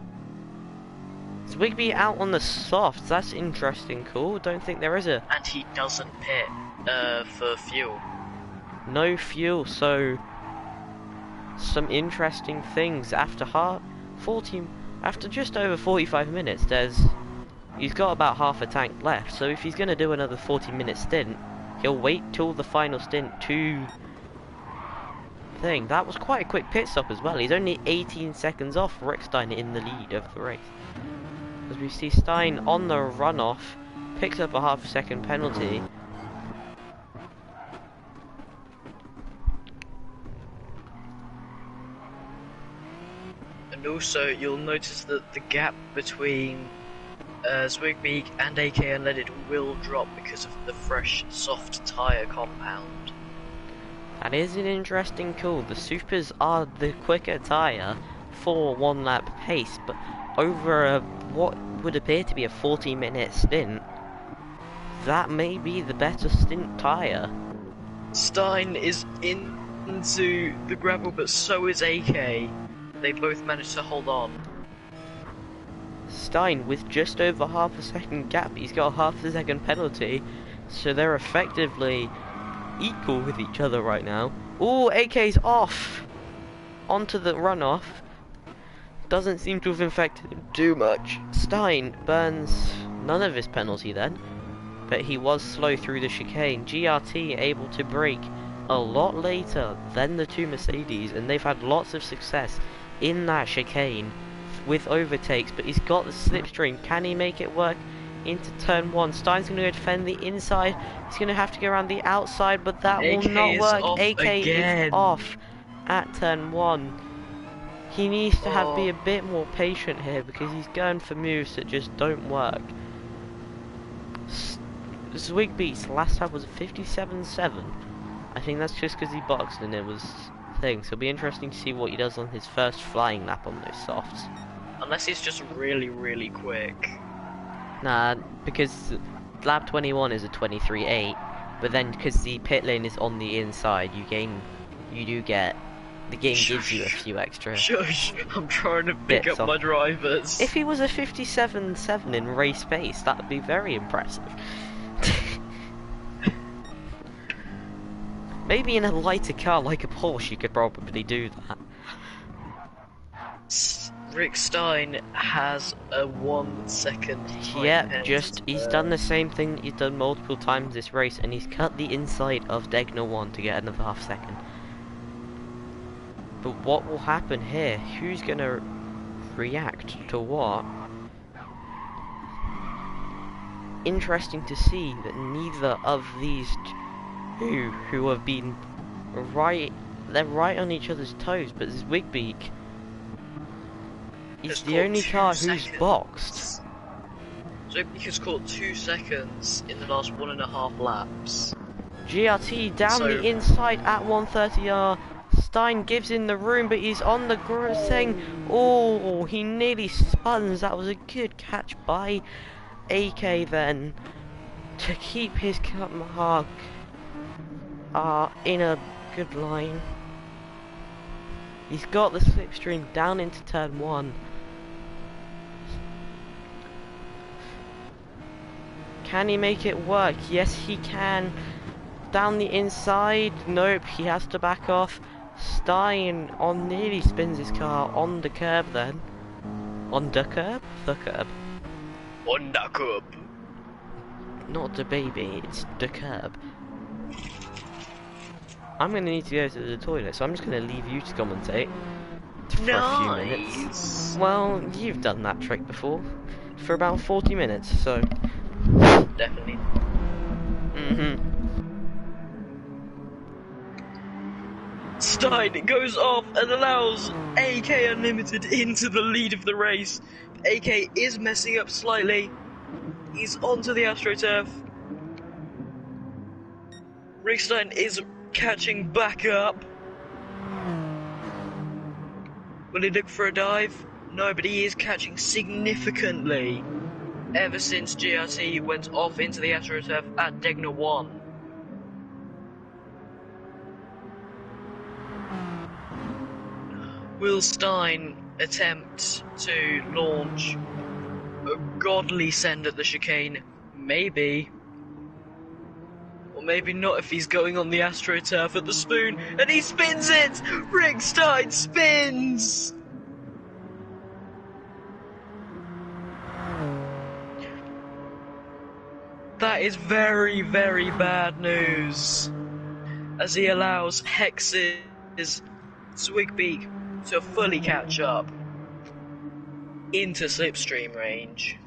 Swigby out on the softs, that's interesting, cool. Don't think there is a... And he doesn't pit for fuel. No fuel, so... Some interesting things after after just over 45 minutes, he's got about half a tank left, so if he's going to do another 40-minute stint, he'll wait till the final stint to... That was quite a quick pit stop as well. He's only 18 seconds off Rick Stein in the lead of the race. As we see Stein on the runoff, picks up a half-a-second penalty. And also, you'll notice that the gap between Swigbeak and AK Unleaded will drop because of the fresh, soft tyre compound. That is an interesting call. The Supers are the quicker tyre for 1-lap pace, but over what would appear to be a 40-minute stint, that may be the better stint tyre. Stein is into the gravel, but so is AK. They both managed to hold on. Stein with just over half a second gap, he's got a half-a-second penalty, so they're effectively equal with each other right now. Oh, AK's off onto the runoff. Doesn't seem to have infected him too much. Stein burns none of his penalty then, but he was slow through the chicane. GRT able to brake a lot later than the two Mercedes, and they've had lots of success in that chicane with overtakes, but he's got the slipstream. Can he make it work into turn 1? Stein's going to go defend the inside. He's going to have to go around the outside, but that will not work. AK is off at turn 1. He needs to be a bit more patient here because he's going for moves that just don't work. Swigbeak's last lap was a 57.7. I think that's just because he boxed and it was thing. So it'll be interesting to see what he does on his first flying lap on those softs. Unless he's just really, really quick. Nah, because lap 21 is a 23.8, but then because the pit lane is on the inside, the game gives you a few extra. Shush! I'm trying to pick up my drivers. If he was a 57.7 in race pace, that would be very impressive. Maybe in a lighter car like a Porsche you could probably do that. Rick Stein has a 1 second time. Yeah, he's done the same thing he's done multiple times this race, and he's cut the inside of Degner 1 to get another half second. But what will happen here? Who's gonna react to what? Interesting to see that neither of these two who have been they're right on each other's toes, but Swigbeak is the only car who's boxed. Swigbeak has caught 2 seconds in the last 1.5 laps. GRT down the inside at 130R. Stein gives in the room, but he's on the thing. Oh, he nearly spuns. That was a good catch by AK then to keep his car in a good line. He's got the slipstream down into turn 1. Can he make it work? Yes, he can. Down the inside. Nope, he has to back off. Stein nearly spins his car on the curb then. On the curb? The curb. On the curb. Not the baby, it's the curb. I'm going to need to go to the toilet, so I'm just going to leave you to commentate. for a few minutes. Well, you've done that trick before. For about 40 minutes, so... Definitely. Stint goes off and allows AK Unlimited into the lead of the race. AK is messing up slightly. He's onto the AstroTurf. Rickstein is catching back up. Will he look for a dive? No, but he is catching significantly ever since GRT went off into the AstroTurf at Degner 1. Will Stein attempt to launch a godly send at the chicane? Maybe. Or maybe not if he's going on the AstroTurf at the spoon, and he spins it! Rick Stein spins! That is very, very bad news, as he allows Hex's Zwigbeak to fully catch up into slipstream range.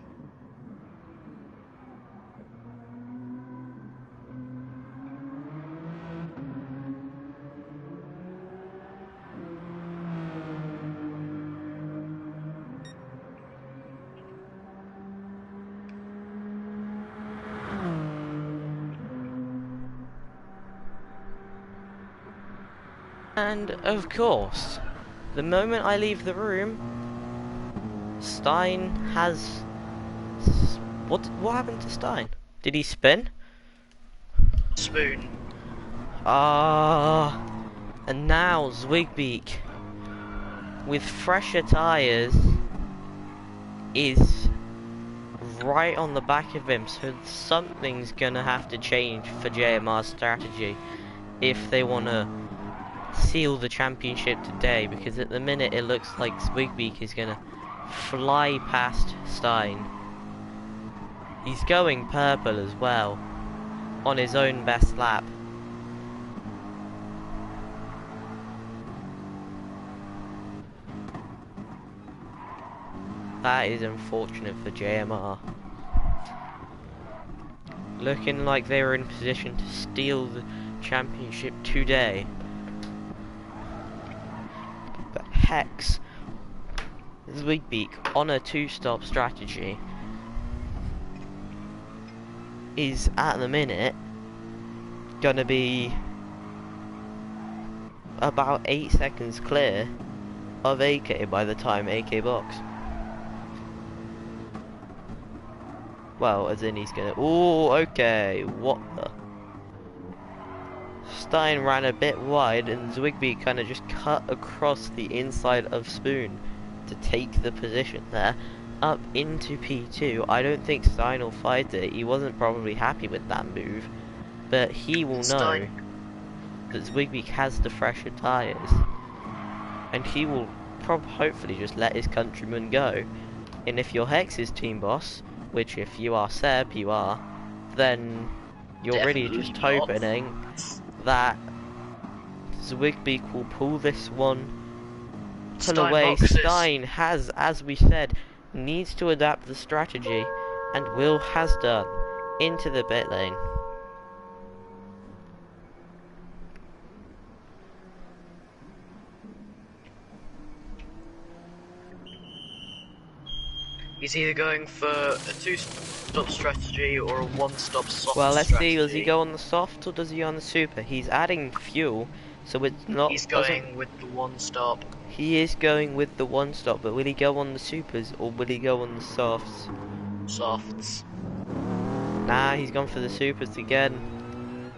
And of course, the moment I leave the room, Stein has... What happened to Stein? Did he spin? Spoon. And now Zwigbeak, with fresher tyres, is right on the back of him, so something's gonna have to change for JMR's strategy if they wanna seal the championship today, because at the minute it looks like Zwigbeak is gonna fly past Stein. He's going purple as well on his own best lap. That is unfortunate for JMR. Looking like they were in position to steal the championship today. But Hex, Zwigbeak on a two-stop strategy is at the minute gonna be about 8 seconds clear of AK by the time AK box. Well, as in he's gonna... Ooh, okay, what the... Stein ran a bit wide and Zwigbeak kind of just cut across the inside of Spoon to take the position there up into P2. I don't think Stein will fight it. He wasn't probably happy with that move, but he will know that Zwigbeak has the fresher tyres, and he will hopefully just let his countryman go. And if you're Hex's team boss, which if you are Seb, you are, then you're Definitely really just not. hoping that Zwigbeak will pull this one, pull away. Stein has, as we said, needs to adapt the strategy, and Will has done, into the pit lane. He's either going for a two-stop strategy or a one-stop soft Well, let's strategy. see, does he go on the soft or does he on the super? He's adding fuel, so it's not... He's going with the one-stop. He is going with the one-stop, but will he go on the supers or will he go on the softs? Softs. Nah, he's gone for the supers again.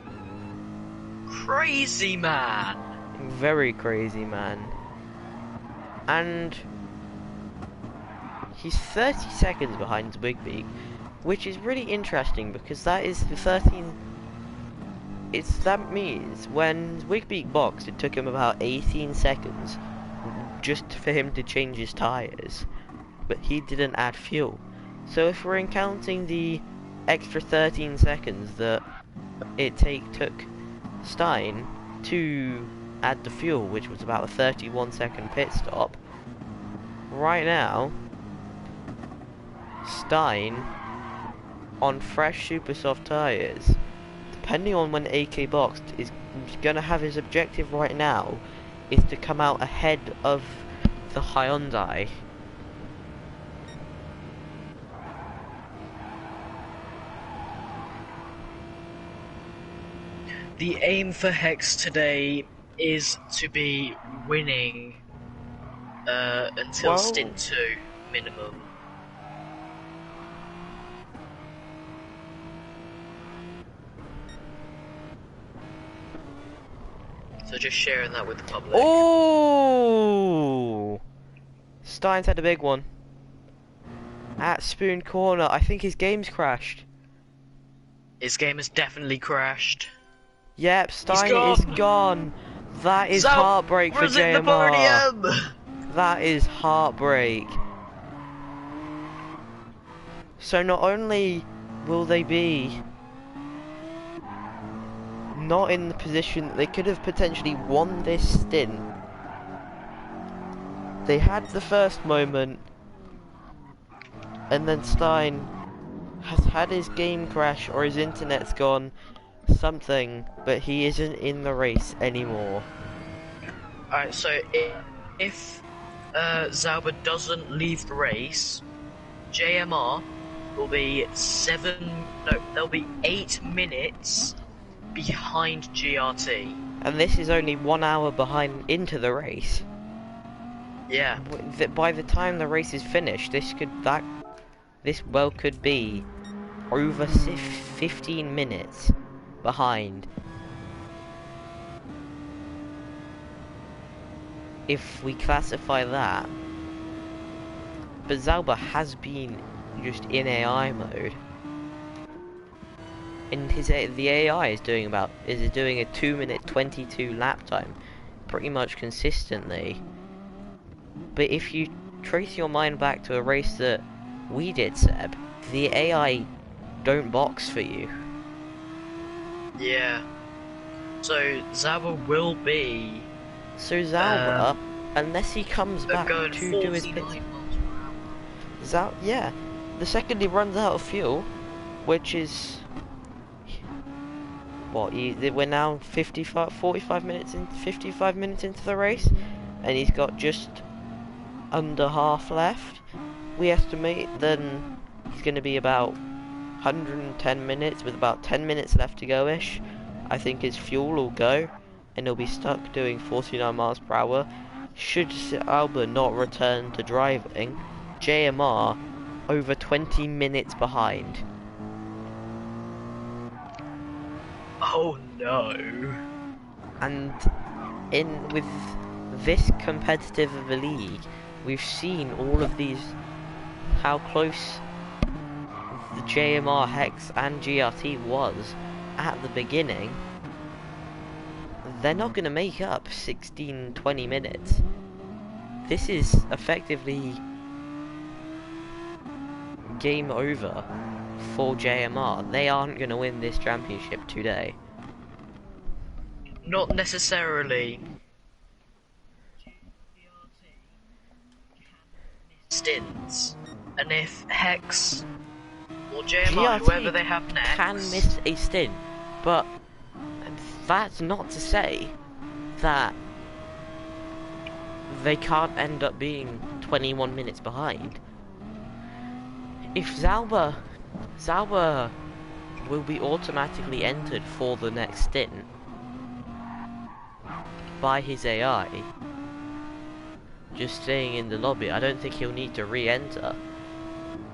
Crazy man! Very crazy man. And... he's 30 seconds behind Zwigbeak, which is really interesting because that is the 13... that means when Zwigbeak boxed, it took him about 18 seconds just for him to change his tyres, but he didn't add fuel. So if we're counting the extra 13 seconds that it took Stein to add the fuel, which was about a 31-second pit stop. Right now, Stein, on fresh super soft tyres, depending on when AK Boxed is going to have his objective right now, is to come out ahead of the Hyundai. The aim for Hex today is to be winning until Stint 2 minimum. So just sharing that with the public. Oh! Stein's had a big one. At Spoon Corner, I think his game's crashed. His game has definitely crashed. Yep, Stein is gone. That is heartbreak for JMR. That is heartbreak. So not only will they be not in the position that they could have potentially won this stint, they had the first moment, and then Stein has had his game crash or his internet's gone, something, but he isn't in the race anymore. Alright, so if Zauber doesn't leave the race, JMR will be they'll be 8 minutes behind GRT. And this is only 1 hour behind into the race. Yeah. By the time the race is finished, this could be over 15 minutes behind. If we classify that. But Zauber has been just in AI mode. And the AI is doing a 2-minute 22 lap time pretty much consistently. But if you trace your mind back to a race that we did, Seb, the AI don't box for you. Yeah. So Zauber will be. So Zauber, unless he comes back to do his pit. Yeah. The second he runs out of fuel, which is what we're now 55 minutes into the race, and he's got just under half left. We estimate then he's going to be about 110 minutes with about 10 minutes left to go-ish. I think his fuel will go and he'll be stuck doing 49 miles per hour. Should Alba not return to driving, JMR over 20 minutes behind. Oh no. And with this competitive of a league, we've seen all of these, how close the JMR, Hex and GRT was at the beginning. They're not going to make up 16-20 minutes. This is effectively game over for JMR. They aren't going to win this championship today. Not necessarily. Stints, and if Hex or JMR, whoever they have next, can miss a stint, but that's not to say that they can't end up being 21 minutes behind. If Zauber will be automatically entered for the next stint by his AI, just staying in the lobby. I don't think he'll need to re-enter.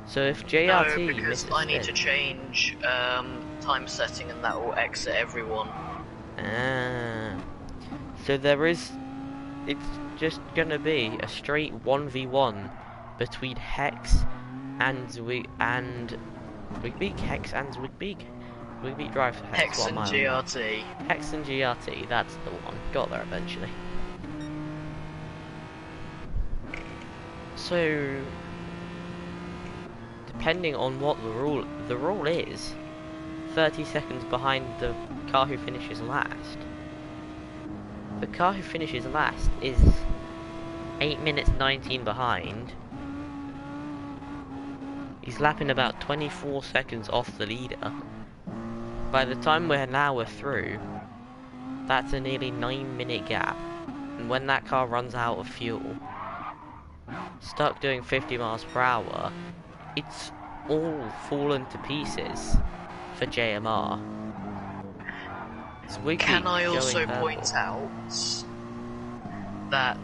So if JRT no, because I need to change time setting, and that will exit everyone. So it's just gonna be a straight 1v1 between Hex and Wigbeak. Hex and Wigbeak. Wigbeak drive for Hex. Hex and GRT. Hex and GRT. That's the one. Got there eventually. So, depending on what the rule is, 30 seconds behind the car who finishes last. The car who finishes last is 8 minutes 19 behind. He's lapping about 24 seconds off the leader. By the time we're through, that's a nearly 9-minute gap. And when that car runs out of fuel, stuck doing 50 miles per hour, it's all fallen to pieces for JMR. Can I also point out that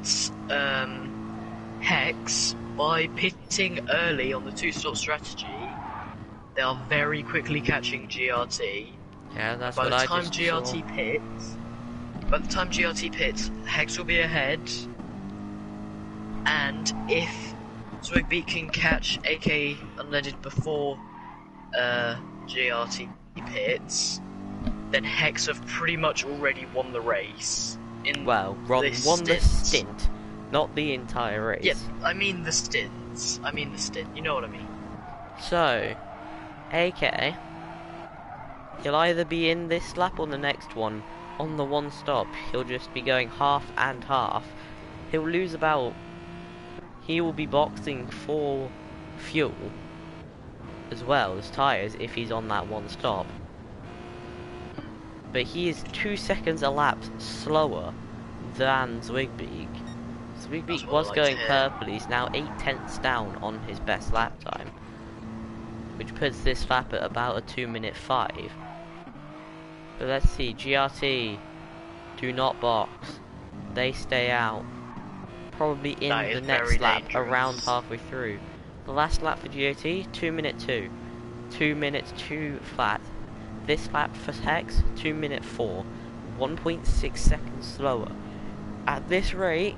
Hex, by pitting early on the two-stop strategy, they are very quickly catching GRT. Yeah, that's by what the time I just GRT saw. pits, by the time GRT pits, Hex will be ahead, and if Zwigbeat can catch AK Unleaded before GRT pits, then Hex have pretty much already won the race. Won the stint, not the entire race. Yeah, I mean the stints. You know what I mean. So, AK, he'll either be in this lap or the next one. On the one stop, he'll just be going half and half. He'll lose about... He will be boxing for fuel, as well as tyres, if he's on that one stop. But he is 2 seconds a lap slower than Zwigbeat. Zwigbeat was going purple, he's now 8/10 down on his best lap time, which puts this lap at about a 2:05. But let's see, GRT do not box, they stay out, probably in the next lap, around halfway through. The last lap for GRT, 2:02, 2 minutes 2 flat. This lap for Hex, 2:04, 1.6 seconds slower. At this rate,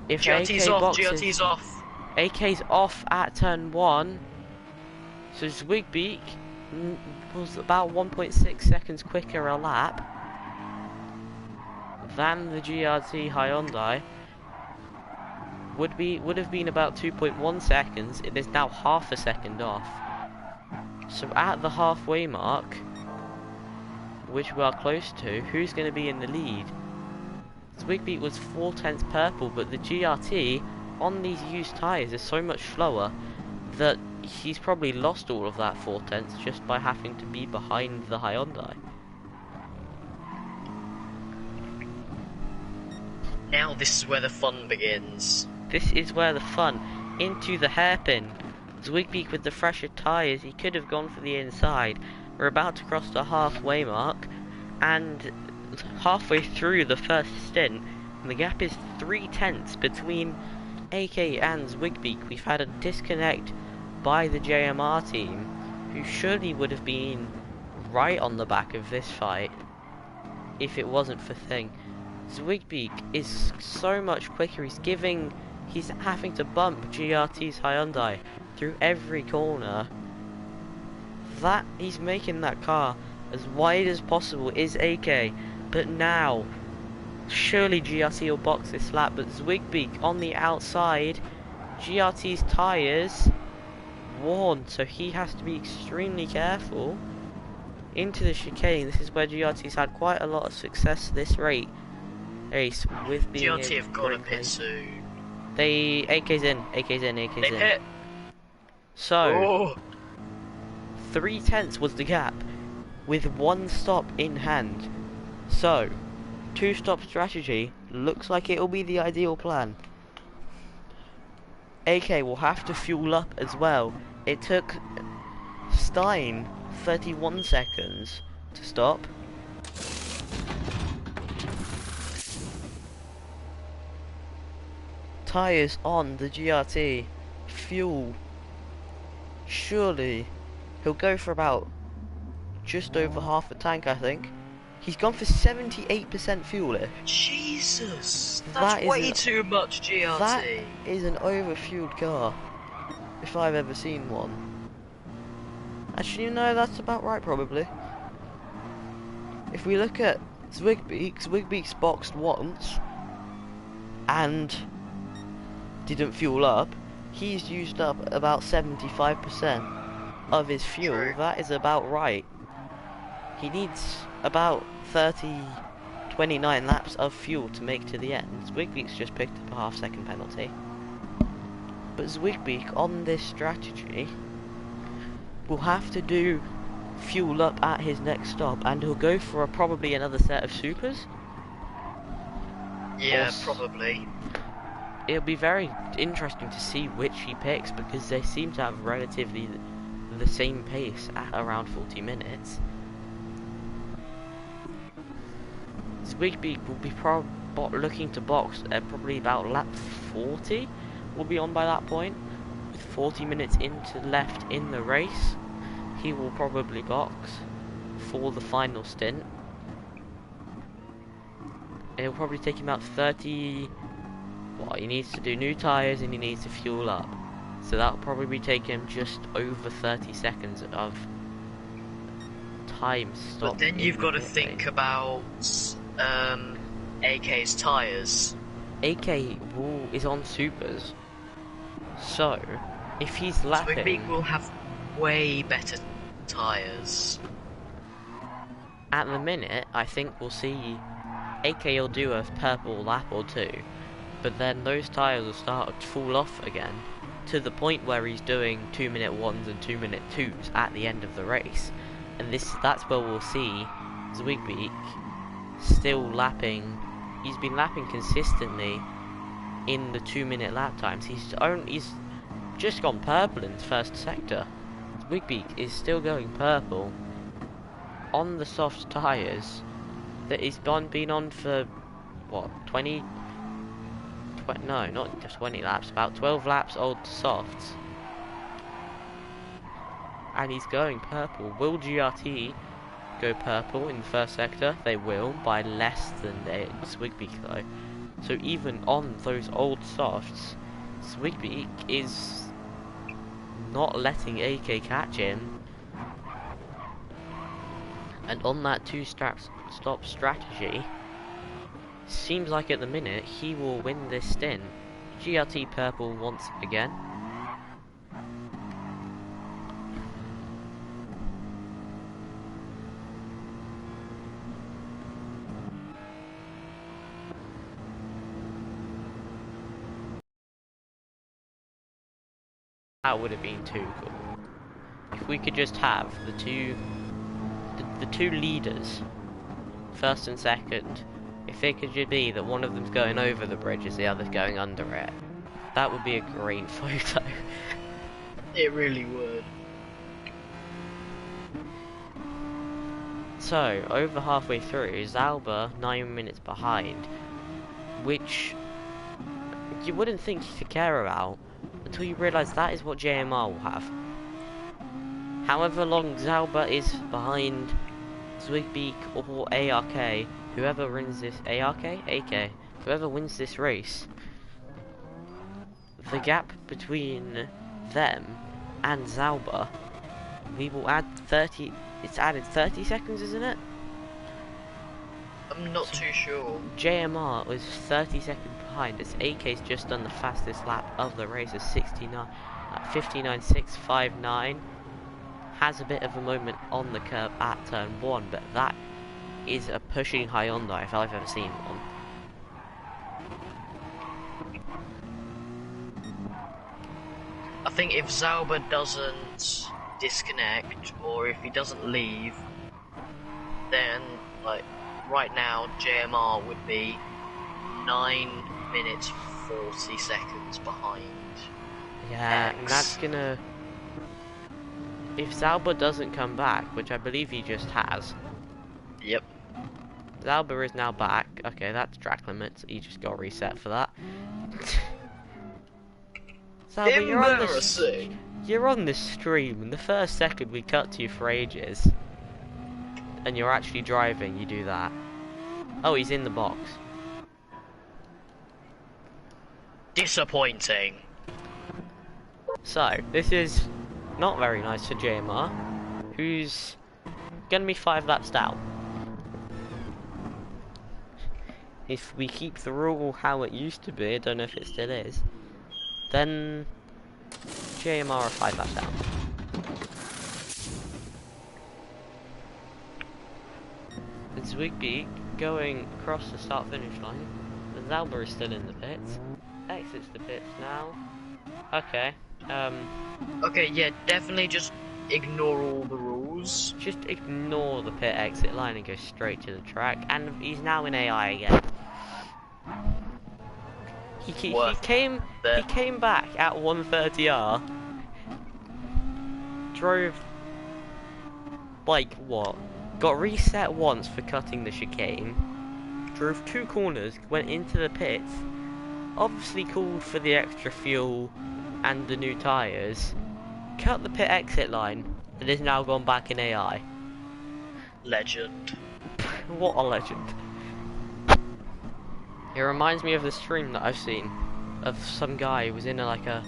if GRT's AK off, boxes, GRT's off. AK's off at turn 1, so Zwigbeat was about 1.6 seconds quicker a lap than the GRT Hyundai. Would have been about 2.1 seconds. It is now half a second off. So at the halfway mark, which we are close to, who's going to be in the lead? Zwigbeat was 4/10 purple, but the GRT on these used tyres is so much slower that he's probably lost all of that 4/10 just by having to be behind the Hyundai. Now this is where the fun begins. This is where the fun, into the hairpin. Zwigbeat with the fresher tyres, he could have gone for the inside. We're about to cross the halfway mark, and halfway through the first stint, and the gap is 3/10 between AK and Zwigbeat. We've had a disconnect by the JMR team, who surely would have been right on the back of this fight if it wasn't for Thing. Zwigbeat is so much quicker, he's having to bump GRT's Hyundai through every corner. That he's making that car as wide as possible is AK, but now surely GRT will box this lap, but Zwigbeat on the outside, GRT's tyres worn, so he has to be extremely careful into the chicane. This is where GRT's had quite a lot of success this race with being GRT have got to pit soon. AK's in. They pit. So 3/10 was the gap with one stop in hand. So 2-stop strategy looks like it will be the ideal plan. AK will have to fuel up as well. It took Stein 31 seconds to stop. Tyres on the GRT, fuel, surely he'll go for about just over half a tank, I think. He's gone for 78% fuel here. Jesus, that's way too much GRT. That is an overfueled car, if I've ever seen one. Actually, no, that's about right, probably. If we look at Zwigbeat's boxed once and didn't fuel up. He's used up about 75% of his fuel. That is about right. He needs about 30 29 laps of fuel to make to the end. Zwigbeek's just picked up a half-second penalty. But Zwigbeek, on this strategy, will have to do fuel up at his next stop, and he'll go for probably another set of supers. Yeah, probably. It'll be very interesting to see which he picks, because they seem to have relatively the same pace at around 40 minutes. Zwigbeek will be looking to box at probably about lap 40. Will be on by that point, with 40 minutes left in the race. He will probably box for the final stint. It'll probably take him about 30. Well, he needs to do new tyres and he needs to fuel up, so that'll probably take him just over 30 seconds of time stop. But then you've got to think about AK's tyres. AK is on supers, so if he's lapping, Zwigbeek will have way better tyres. At the minute, I think we'll see AK will do a purple lap or two, but then those tyres will start to fall off again, to the point where he's doing 2-minute 1s and 2-minute 2s at the end of the race. And that's where we'll see Zwigbeek still lapping. He's been lapping consistently in the 2-minute lap times. He's just gone purple in the first sector. Zwigbeek is still going purple on the soft tyres that he's been on for what, 20? No, not just 20 laps, about 12 laps old softs. And he's going purple. Will GRT go purple in the first sector? They will, by less than Zwigbeek though. So even on those old softs, Zwigbeek is not letting AK catch him. And on that stop strategy, seems like at the minute he will win this stint. GRT purple once again. That would have been too cool. If we could just have the two leaders, first and second, if it could just be that one of them's going over the bridge as the other's going under it, that would be a great photo. It really would. So, over halfway through, Zauber 9 minutes behind, which you wouldn't think you could care about until you realise that is what JMR will have. However long Zauber is behind Zwigbeek or ARK, whoever wins this, AK, whoever wins this race, the gap between them and Zauber, we will add 30, it's added 30 seconds, isn't it? I'm not too sure. JMR was 30 seconds behind, as AK's just done the fastest lap of the race, 59.659. Has a bit of a moment on the curve at turn 1, but that is a pushing Hyundai if I've ever seen one. I think if Zauber doesn't disconnect, or if he doesn't leave, then, like, right now, JMR would be 9 minutes 40 seconds behind. Yeah, X. and that's gonna... If Zauber doesn't come back, which I believe he just has. Yep. Zauber is now back. Okay, that's track limits. He just got reset for that. Zauber, you're on this stream, and the first second we cut to you for ages, and you're actually driving, you do that. Oh, he's in the box. Disappointing. So, this is not very nice for JMR, who's gonna be 5 laps down. If we keep the rule how it used to be, I don't know if it still is, then JMR are 5 laps down. And Zwigbeek going across the start-finish line. Zauber is still in the pits. Exits the pits now. Okay. Okay, yeah, definitely just ignore all the rules. Just ignore the pit exit line and go straight to the track. And he's now in AI again. He came back at 130R. Drove like what? Got reset once for cutting the chicane. Drove 2 corners, went into the pits. Obviously called for the extra fuel and the new tyres. Cut the pit exit line and is now gone back in AI. Legend. What a legend. It reminds me of the stream that I've seen of some guy who was in like a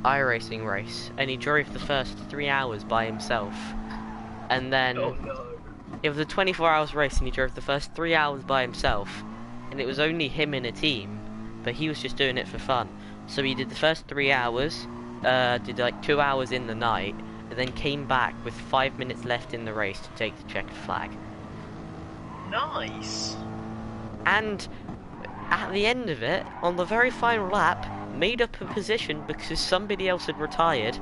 iRacing race and he drove the first 3 hours by himself, and then it was a 24 hours race and he drove the first 3 hours by himself, and it was only him in a team, but he was just doing it for fun. So he did the first 3 hours, did like 2 hours in the night, and then came back with 5 minutes left in the race to take the checkered flag. Nice. And at the end of it, on the very final lap, made up a position because somebody else had retired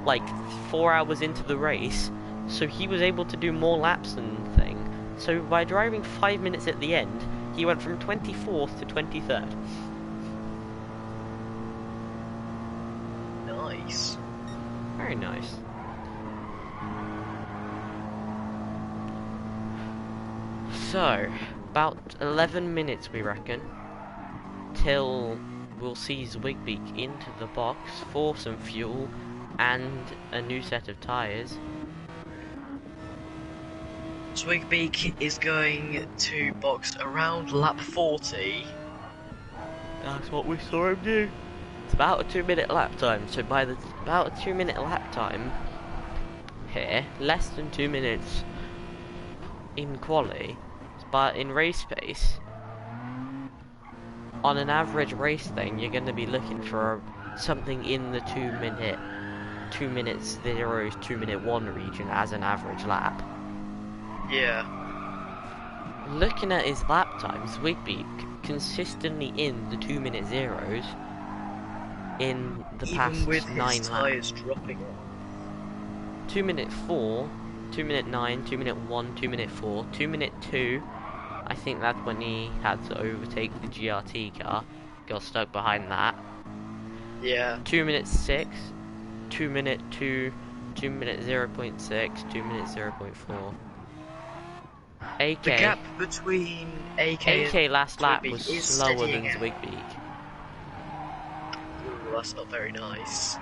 like 4 hours into the race, so he was able to do more laps and thing. So by driving 5 minutes at the end, he went from 24th to 23rd. Nice. Very nice. So, about 11 minutes we reckon, till we'll see Zwigbeek into the box for some fuel and a new set of tyres. Zwigbeek is going to box around lap 40. That's what we saw him do. It's about a 2-minute lap time, so by the about a 2-minute lap time here, less than 2 minutes in quali, but in race pace, on an average race thing, you're going to be looking for something in the 2 minutes 0, 2-minute 1 region as an average lap. Yeah. Looking at his lap times, Zwigbeek consistently in the 2-minute 0s in the past 9 laps. Tyres dropping off. 2-minute 4, 2-minute 9, 2-minute 1, 2-minute 4, 2-minute 2. I think that's when he had to overtake the GRT car. Got stuck behind that. Yeah. 2-minute 6, 2-minute 2, 2-minute 0.6, 2-minute 0.4. AK. The gap between AK and last lap was is slower than Zwigbeek. Ooh, that's not very nice.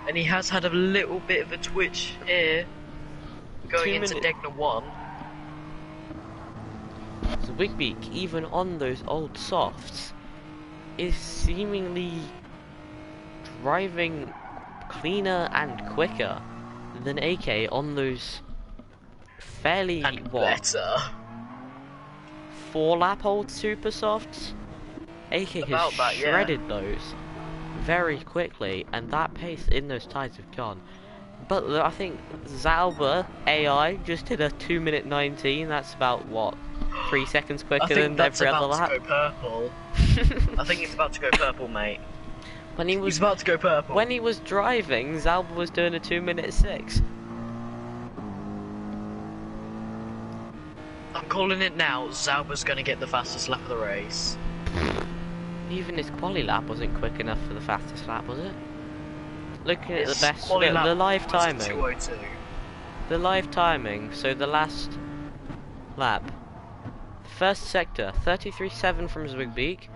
And he has had a little bit of a twitch here, going into Degner 1. Zwigbeek, even on those old softs, is seemingly driving cleaner and quicker than AK on those fairly, and better. 4-lap old super softs. AK has shredded those very quickly, and that pace in those tyres have gone. But I think Zauber AI just did a 2-minute 19. That's about what, 3 seconds quicker than every other lap. I think that's about to go purple. I think it's about to go purple, mate. He's about to go purple. When he was driving, Zauber was doing a 2-minute 6. I'm calling it now. Zauber's going to get the fastest lap of the race. Even his quali lap wasn't quick enough for the fastest lap, was it? Looking at the best, the live timing. 2:02. The live timing. So the last lap, first sector, 33.7 from Zwigbeek,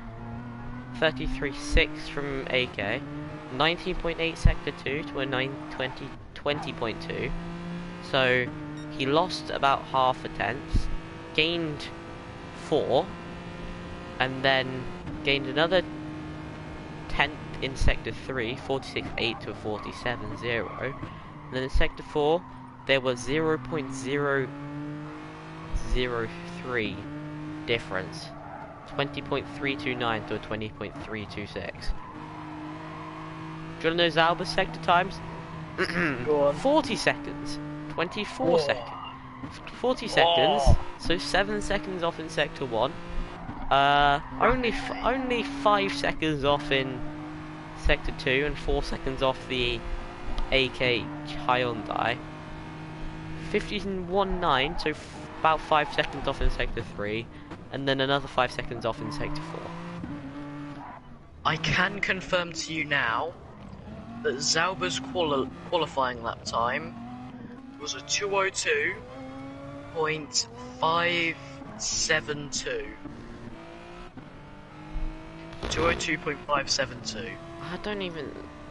33.6 from AK, 19.8 sector 2 to a 20.2. So he lost about half a tenth, gained 4, and then gained another tenth in sector 3, 46.8 to a 47.0. And then in sector 4, there was 0.003 difference, 20.329 to a 20.326. Do you want to know Zauber's sector times? Go on. 40 seconds, 24 seconds, 40 seconds, so 7 seconds off in sector 1. Only 5 seconds off in sector 2 and 4 seconds off the AK Hyundai. 51.9, so about 5 seconds off in sector 3, and then another 5 seconds off in sector 4. I can confirm to you now that Zauber's qualifying lap time was a 202.572. 202.572.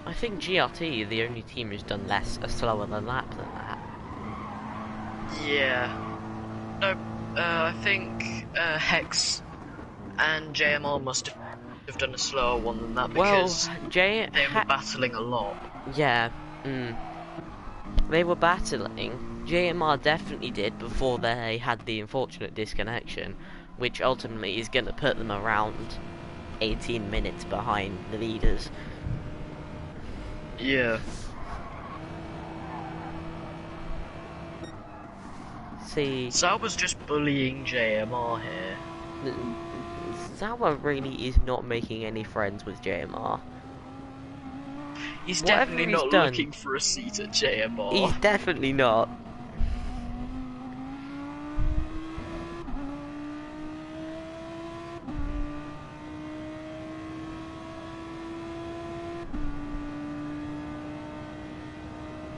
I think GRT are the only team who's done less, a slower lap than that. Yeah. No, I think Hex and JMR must have done a slower one than that because they were battling a lot. Yeah, they were battling. JMR definitely did before they had the unfortunate disconnection, which ultimately is going to put them around 18 minutes behind the leaders. Yeah. See, Sauber's just bullying JMR here. Sauber really is not making any friends with JMR. He's definitely not looking for a seat at JMR. He's definitely not.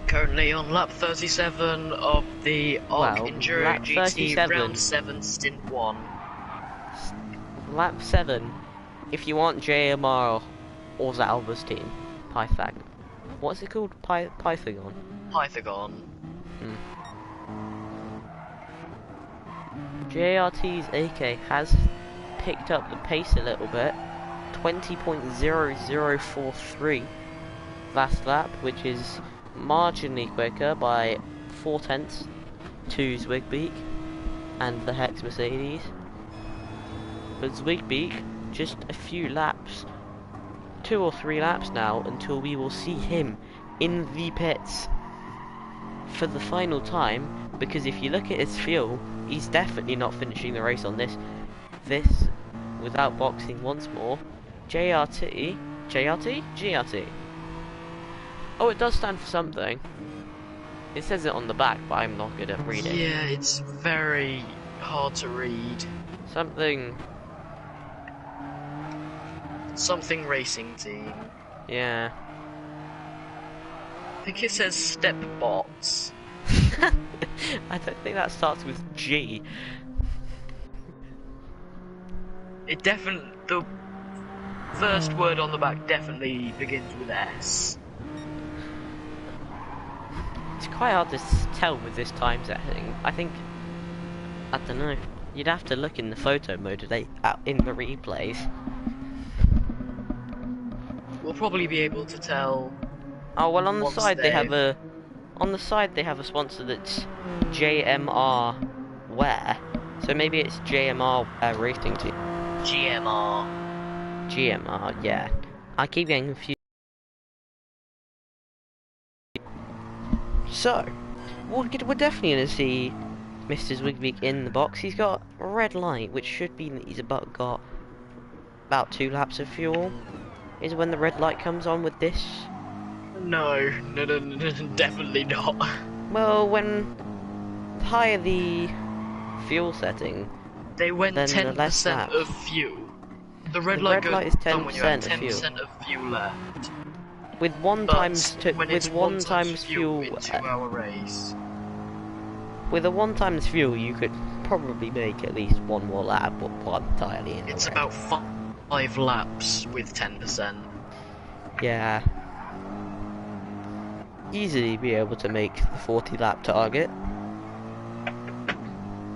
Currently on lap 37 of the Enduro GT Round 7 Stint 1. Lap 7, if you want JMR or Zauber's team. Pythag. What's it called? Pythagon? Pythagon. JRT's AK has picked up the pace a little bit. 20.0043 last lap, which is marginally quicker by 0.4 to Zwigbeek and the Hex Mercedes. But Zwigbeek, just a few laps, 2 or 3 laps now, until we will see him in the pits for the final time, because if you look at his fuel, he's definitely not finishing the race on this without boxing once more. GRT? Oh, it does stand for something. It says it on the back, but I'm not good at reading. Yeah, it's very hard to read. Something racing team. Yeah. I think it says Step Bots. I don't think that starts with G. The first word on the back definitely begins with S. It's quite hard to tell with this time setting. I don't know. You'd have to look in the photo mode in the replays. We'll probably be able to tell. Oh well, on the side they have a sponsor that's JMR Wear. So maybe it's JMR Racing Team. GMR, yeah. I keep getting confused. So, we're definitely going to see Mr. Zwigbeek in the box. He's got a red light, which should mean that he's got about 2 laps of fuel. Is when the red light comes on with this? No, definitely not. Well, when higher the fuel setting, they went 10% of fuel. The red light is 10% of fuel left. With one times fuel in 2-hour race. With a 1 times fuel, you could probably make at least 1 more lap, or one entirely in. It's about 5 laps with 10%. Yeah. Easily be able to make the 40 lap target.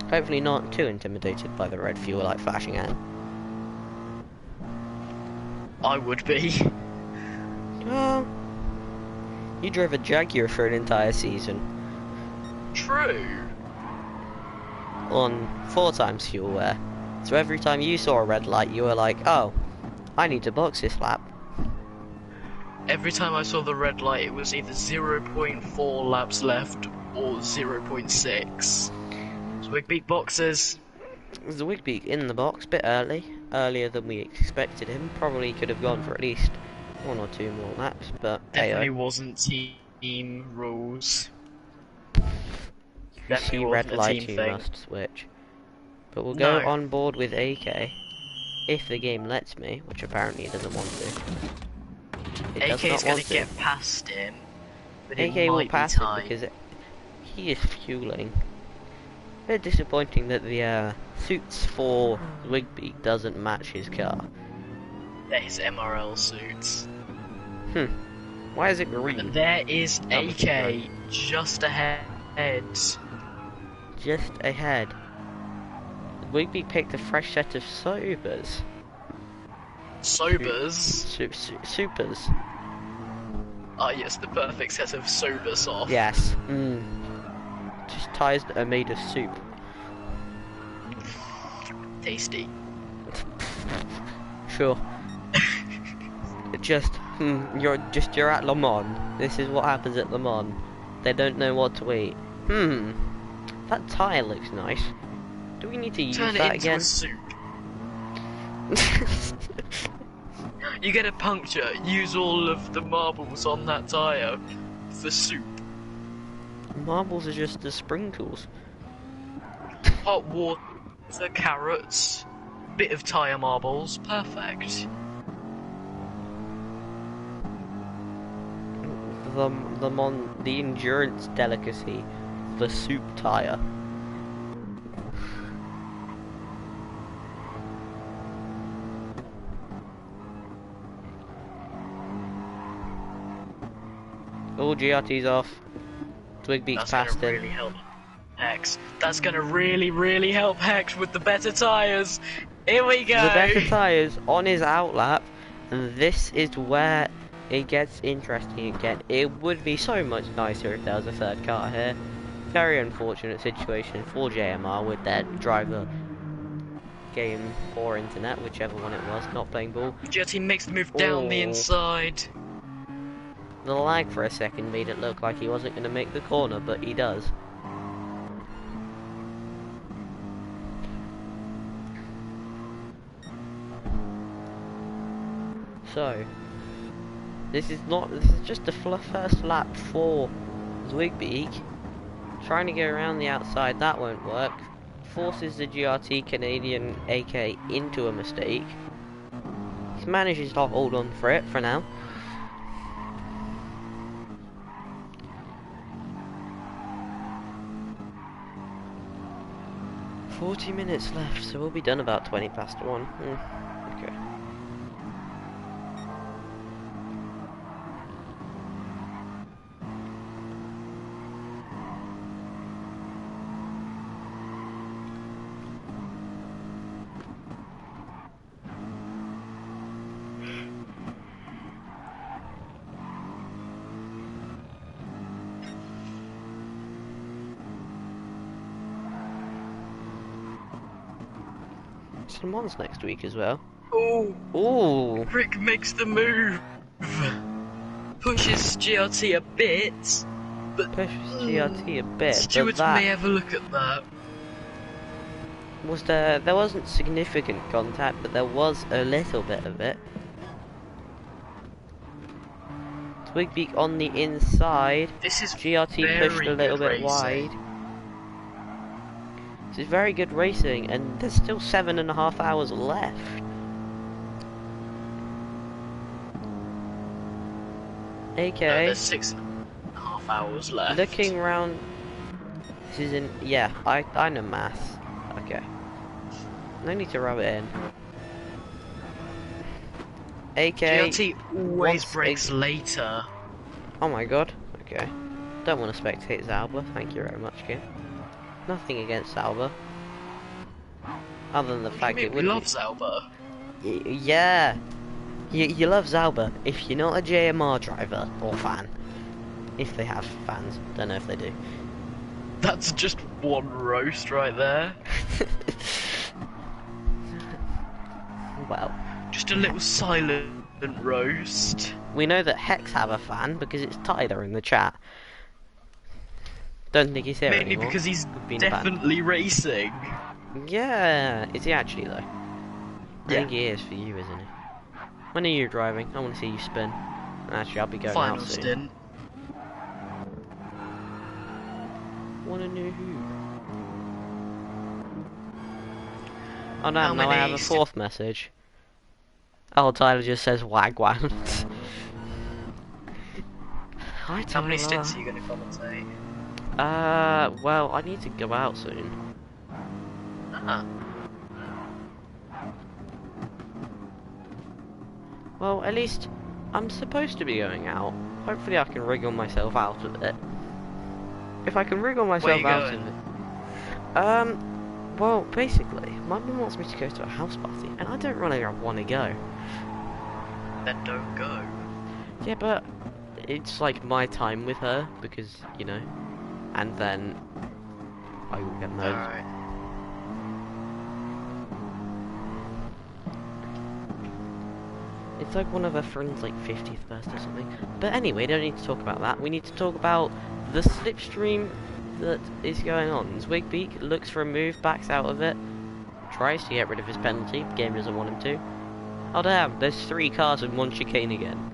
Hopefully not too intimidated by the red fuel light flashing out. I would be. Well, you drove a Jaguar for an entire season. True. On 4 times fuel wear. So every time you saw a red light, you were like, oh, I need to box this lap. Every time I saw the red light, it was either 0.4 laps left or 0.6. Zwigbeak boxes. Zwigbeak in the box, bit earlier than we expected him. Probably could have gone for at least 1 or 2 more laps, but definitely wasn't team rules. If you see red light, you must switch. But we'll go on board with AK, if the game lets me, which apparently it doesn't want to. It does not want to. Get past him, but AK will pass him because he is fueling. Very disappointing that the suits for Zwigbeak doesn't match his car. They're his MRL suits. Why is it green? There is AK just ahead. Just ahead. Zwigbeak picked a fresh set of sobers. Sobers? Supers. Ah yes, the perfect set of sober soft. Yes. Just tyres that are made of soup. Tasty. Sure. You're at Le Mans. This is what happens at Le Mans. They don't know what to eat. That tyre looks nice. Do we need to use that again? A soup. You get a puncture, use all of the marbles on that tyre for soup. Marbles are just the sprinkles. Hot water, carrots, bit of tyre marbles, perfect. The endurance delicacy, the soup tyre. All GRT's off. Zwigbeak's past him. Really help Hex. That's gonna really help Hex with the better tyres. Here we go. The better tyres on his outlap, and this is where it gets interesting again. It would be so much nicer if there was a third car here. Very unfortunate situation for JMR with their driver, game or internet, whichever one it was, not playing ball. GRT makes the move down the inside. The lag for a second made it look like he wasn't going to make the corner, but he does. So, this is just the first lap for Zwigbeak. Trying to go around the outside, that won't work. Forces the GRT Canadian AK into a mistake. He manages to hold on for it for now. 40 minutes left, so we'll be done about 20 past 1. Okay. Le Mans next week as well. Ooh! Rick makes the move! Pushes GRT a bit, but... Pushes GRT a bit, Stewards may have a look at that. There wasn't significant contact, but there was a little bit of it. Zwigbeak on the inside. This is GRT pushed a little bit wide. This is very good racing, and there's still 7.5 hours left. AK. No, there's 6.5 hours left. Looking round. This is in. Yeah, I know maths. Okay. No need to rub it in. AK. GRT always breaks later. Oh my god. Okay. Don't want to spectate Zauber. Thank you very much, kid. Nothing against Zauber. Other than the fact it would. We love Zauber. Yeah. You love Zauber if you're not a JMR driver or fan. If they have fans. Don't know if they do. That's just one roast right there. Well. Just a little silent roast. We know that Hex have a fan because it's Tyler in the chat. Don't think he's here Mainly anymore. because he's definitely racing. Yeah, is he actually though? I Yeah. think he is for you, isn't he? When are you driving? I want to see you spin. Actually, I'll be going Final out soon. stint. Wanna know who? Oh no, now I have a fourth message. Oh, Tyler just says wagwans. Hi, Tyler. How many stints are you going to commentate? Well, I need to go out soon. Ah. Well, at least I'm supposed to be going out. Hopefully I can wriggle myself out of it. If I can wriggle myself out of it... Well, basically, my mum wants me to go to a house party, and I don't really want to go. Then don't go. Yeah, but it's like my time with her, because, you know, and then I will get those. Alright. It's like one of her friends' like 50th birthday or something. But anyway, don't need to talk about that. We need to talk about the slipstream that is going on. Zwigbeak looks for a move, backs out of it, tries to get rid of his penalty. The game doesn't want him to. Oh damn, there's 3 cars and 1 chicane again.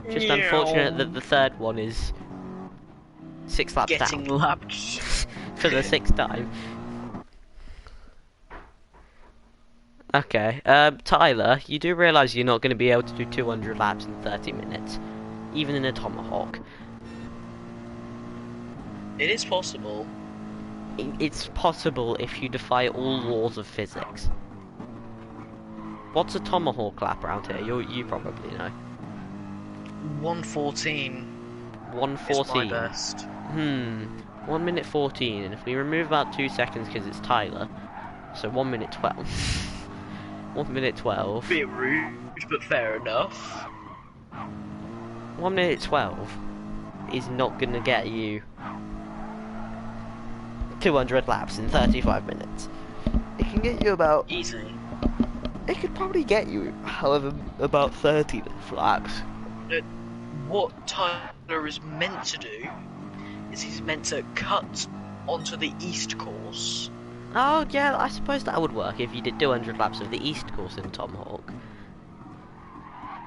Just unfortunate that the third one is 6 laps getting down. lapped For the 6th time. Okay, Tyler, you do realise you're not going to be able to do 200 laps in 30 minutes, even in a Tomahawk. It is possible. It's possible if you defy all laws of physics. What's a Tomahawk lap around here? You probably know. 1:14. 1:14. Is my best. 1 minute 14, and if we remove about 2 seconds because it's Tyler, so 1 minute 12. 1 minute 12. Bit rude, but fair enough. 1 minute 12 is not gonna get you 200 laps in 35 minutes. It can get you about... Easy. It could probably get you, however, about 30 laps. What Tyler is meant to do is he's meant to cut onto the east course. Oh yeah, I suppose that would work if you did 200 laps of the east course in Tomahawk.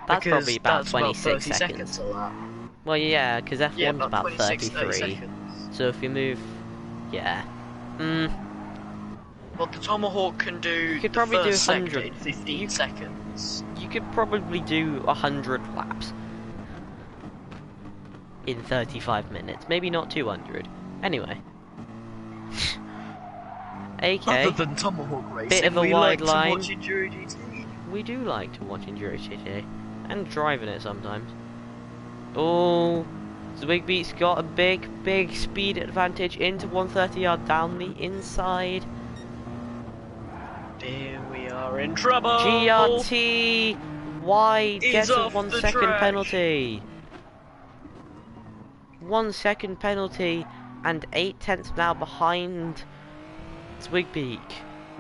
That's because probably about that's 26 about 30 seconds. a lap. Well yeah, because F1's Yeah, about 26, 30 33. seconds. So if you move... Yeah. Well, the Tomahawk can do You could the probably do first 100. sector in 15 seconds. You could probably do 100 laps in 35 minutes. Maybe not 200. Anyway. AK. Other than Tomahawk racing, Bit of a we wide like line. to watch Enduro GT. We do like to watch Enduro GT. And driving it sometimes. Oh, Zwigbeak's got a big speed advantage into 130 yard down the inside. Here we are in trouble. GRT wide gets a off 1 the second track. penalty. 1 second penalty and 8/10 now behind Zwigbeak.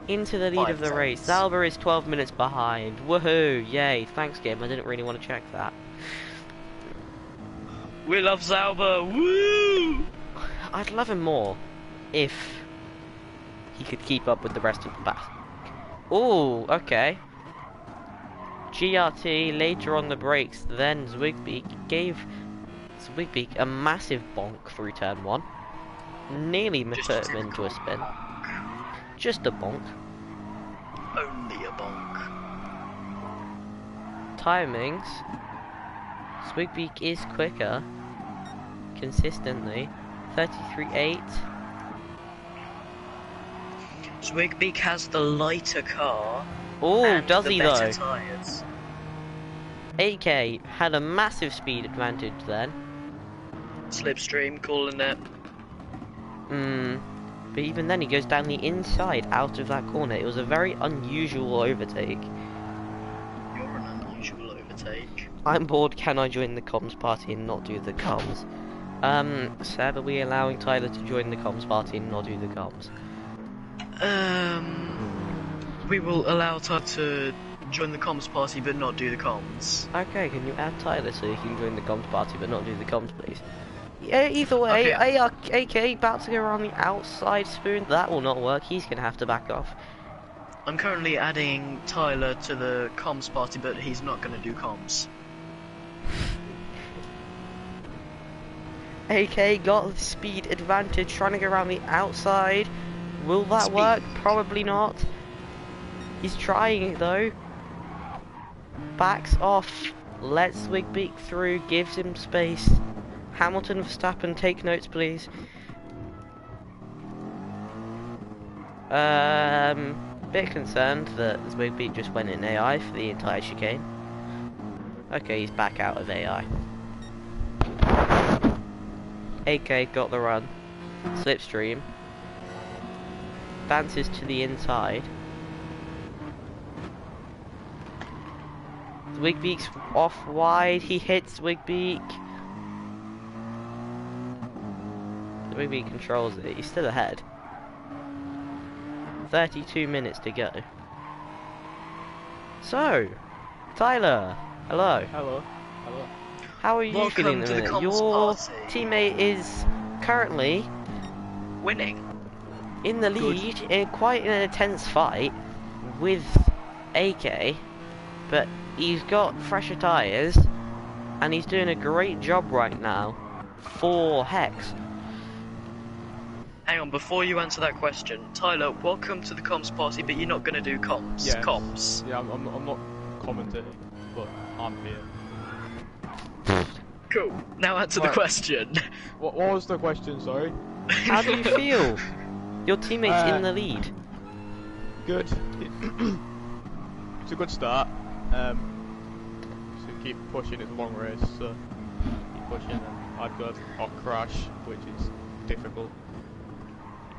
Into the lead of the 5 race. tenths. Zalba is 12 minutes behind. Woohoo! Yay! Thanks, game. I didn't really want to check that. We love Zalba. Woo! I'd love him more if he could keep up with the rest of the pack. Oh, okay. GRT later on the brakes, then Zwigbeak gave Zwigbeak a massive bonk through turn 1. Nearly put him into a spin. Just a bonk. Only a bonk. Timings. Zwigbeak is quicker. Consistently. 33.8. Zwigbeak has the lighter car. Oh, does the he better though? Tires. AK had a massive speed advantage then. Slipstream, calling it. But even then he goes down the inside out of that corner. It was a very unusual overtake. You're an unusual overtake. I'm bored, can I join the comms party and not do the comms? Seb, are we allowing Tyler to join the comms party and not do the comms? We will allow Tyler to join the comms party but not do the comms. Okay, can you add Tyler so he can join the comms party but not do the comms, please? Yeah, either way, Okay, AK about to go around the outside spoon. That will not work. He's gonna have to back off. I'm currently adding Tyler to the comms party, but he's not going to do comms. AK got the speed advantage, trying to go around the outside. Will that work? Probably not. He's trying it though. Backs off. Lets Wigbeak through. Gives him space. Hamilton, Verstappen, take notes, please. Bit concerned that Wigbeak just went in AI for the entire chicane. Okay, he's back out of AI. AK got the run. Slipstream. Dances to the inside. Wigbeak's off wide. He hits Wigbeak. Wigbeak controls it. He's still ahead. 32 minutes to go. So, Tyler, hello. Hello. Hello. How are you feeling at the minute? Your teammate is currently winning. In the lead in quite an intense fight with AK, but he's got fresher tyres and he's doing a great job right now for Hex. Hang on, before you answer that question, Tyler, welcome to the comms party, but you're not going to do comms. Yes. Comms. Yeah, I'm not commentating, but I'm here. Cool. Now answer the question. What was the question, sorry? How do you feel? Your teammate's in the lead. Good. It's a good start. So keep pushing, it's a long race, so keep pushing and I've got or crash, which is difficult.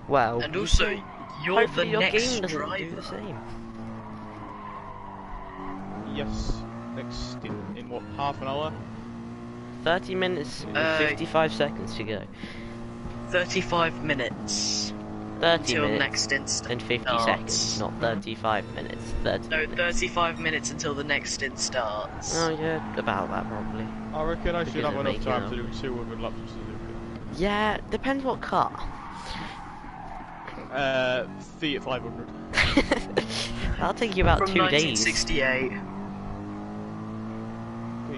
Well, and also, you're the your next game doesn't driver. do the same. Yes, next in what, half an hour? 30 minutes and 55 seconds to go. 35 minutes. 30 until minutes next stint and 50 starts. seconds, not 35 minutes. 30 no, minutes. 35 minutes until the next stint starts. Oh yeah, about that probably. I reckon I should have enough time up. to do 200 laps of Suzuka. Yeah, depends what car. Fiat 500. That'll take you about From 2 days. 1968.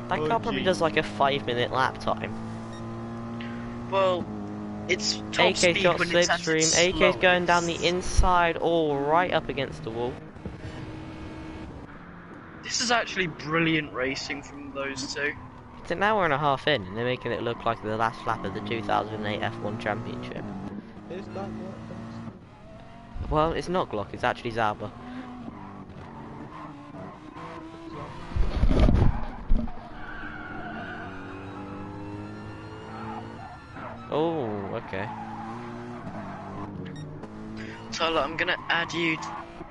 That car probably does like a 5-minute lap time. Well, it's top AK speed shot when it's at its slipstream. AK's going down the slowest. inside, all right up against the wall. This is actually brilliant racing from those two. It's an hour and a half in, and they're making it look like the last lap of the 2008 F1 Championship. Is that what? Well, it's not Glock, it's actually Zauber. Oh, okay. Tyler, I'm gonna add you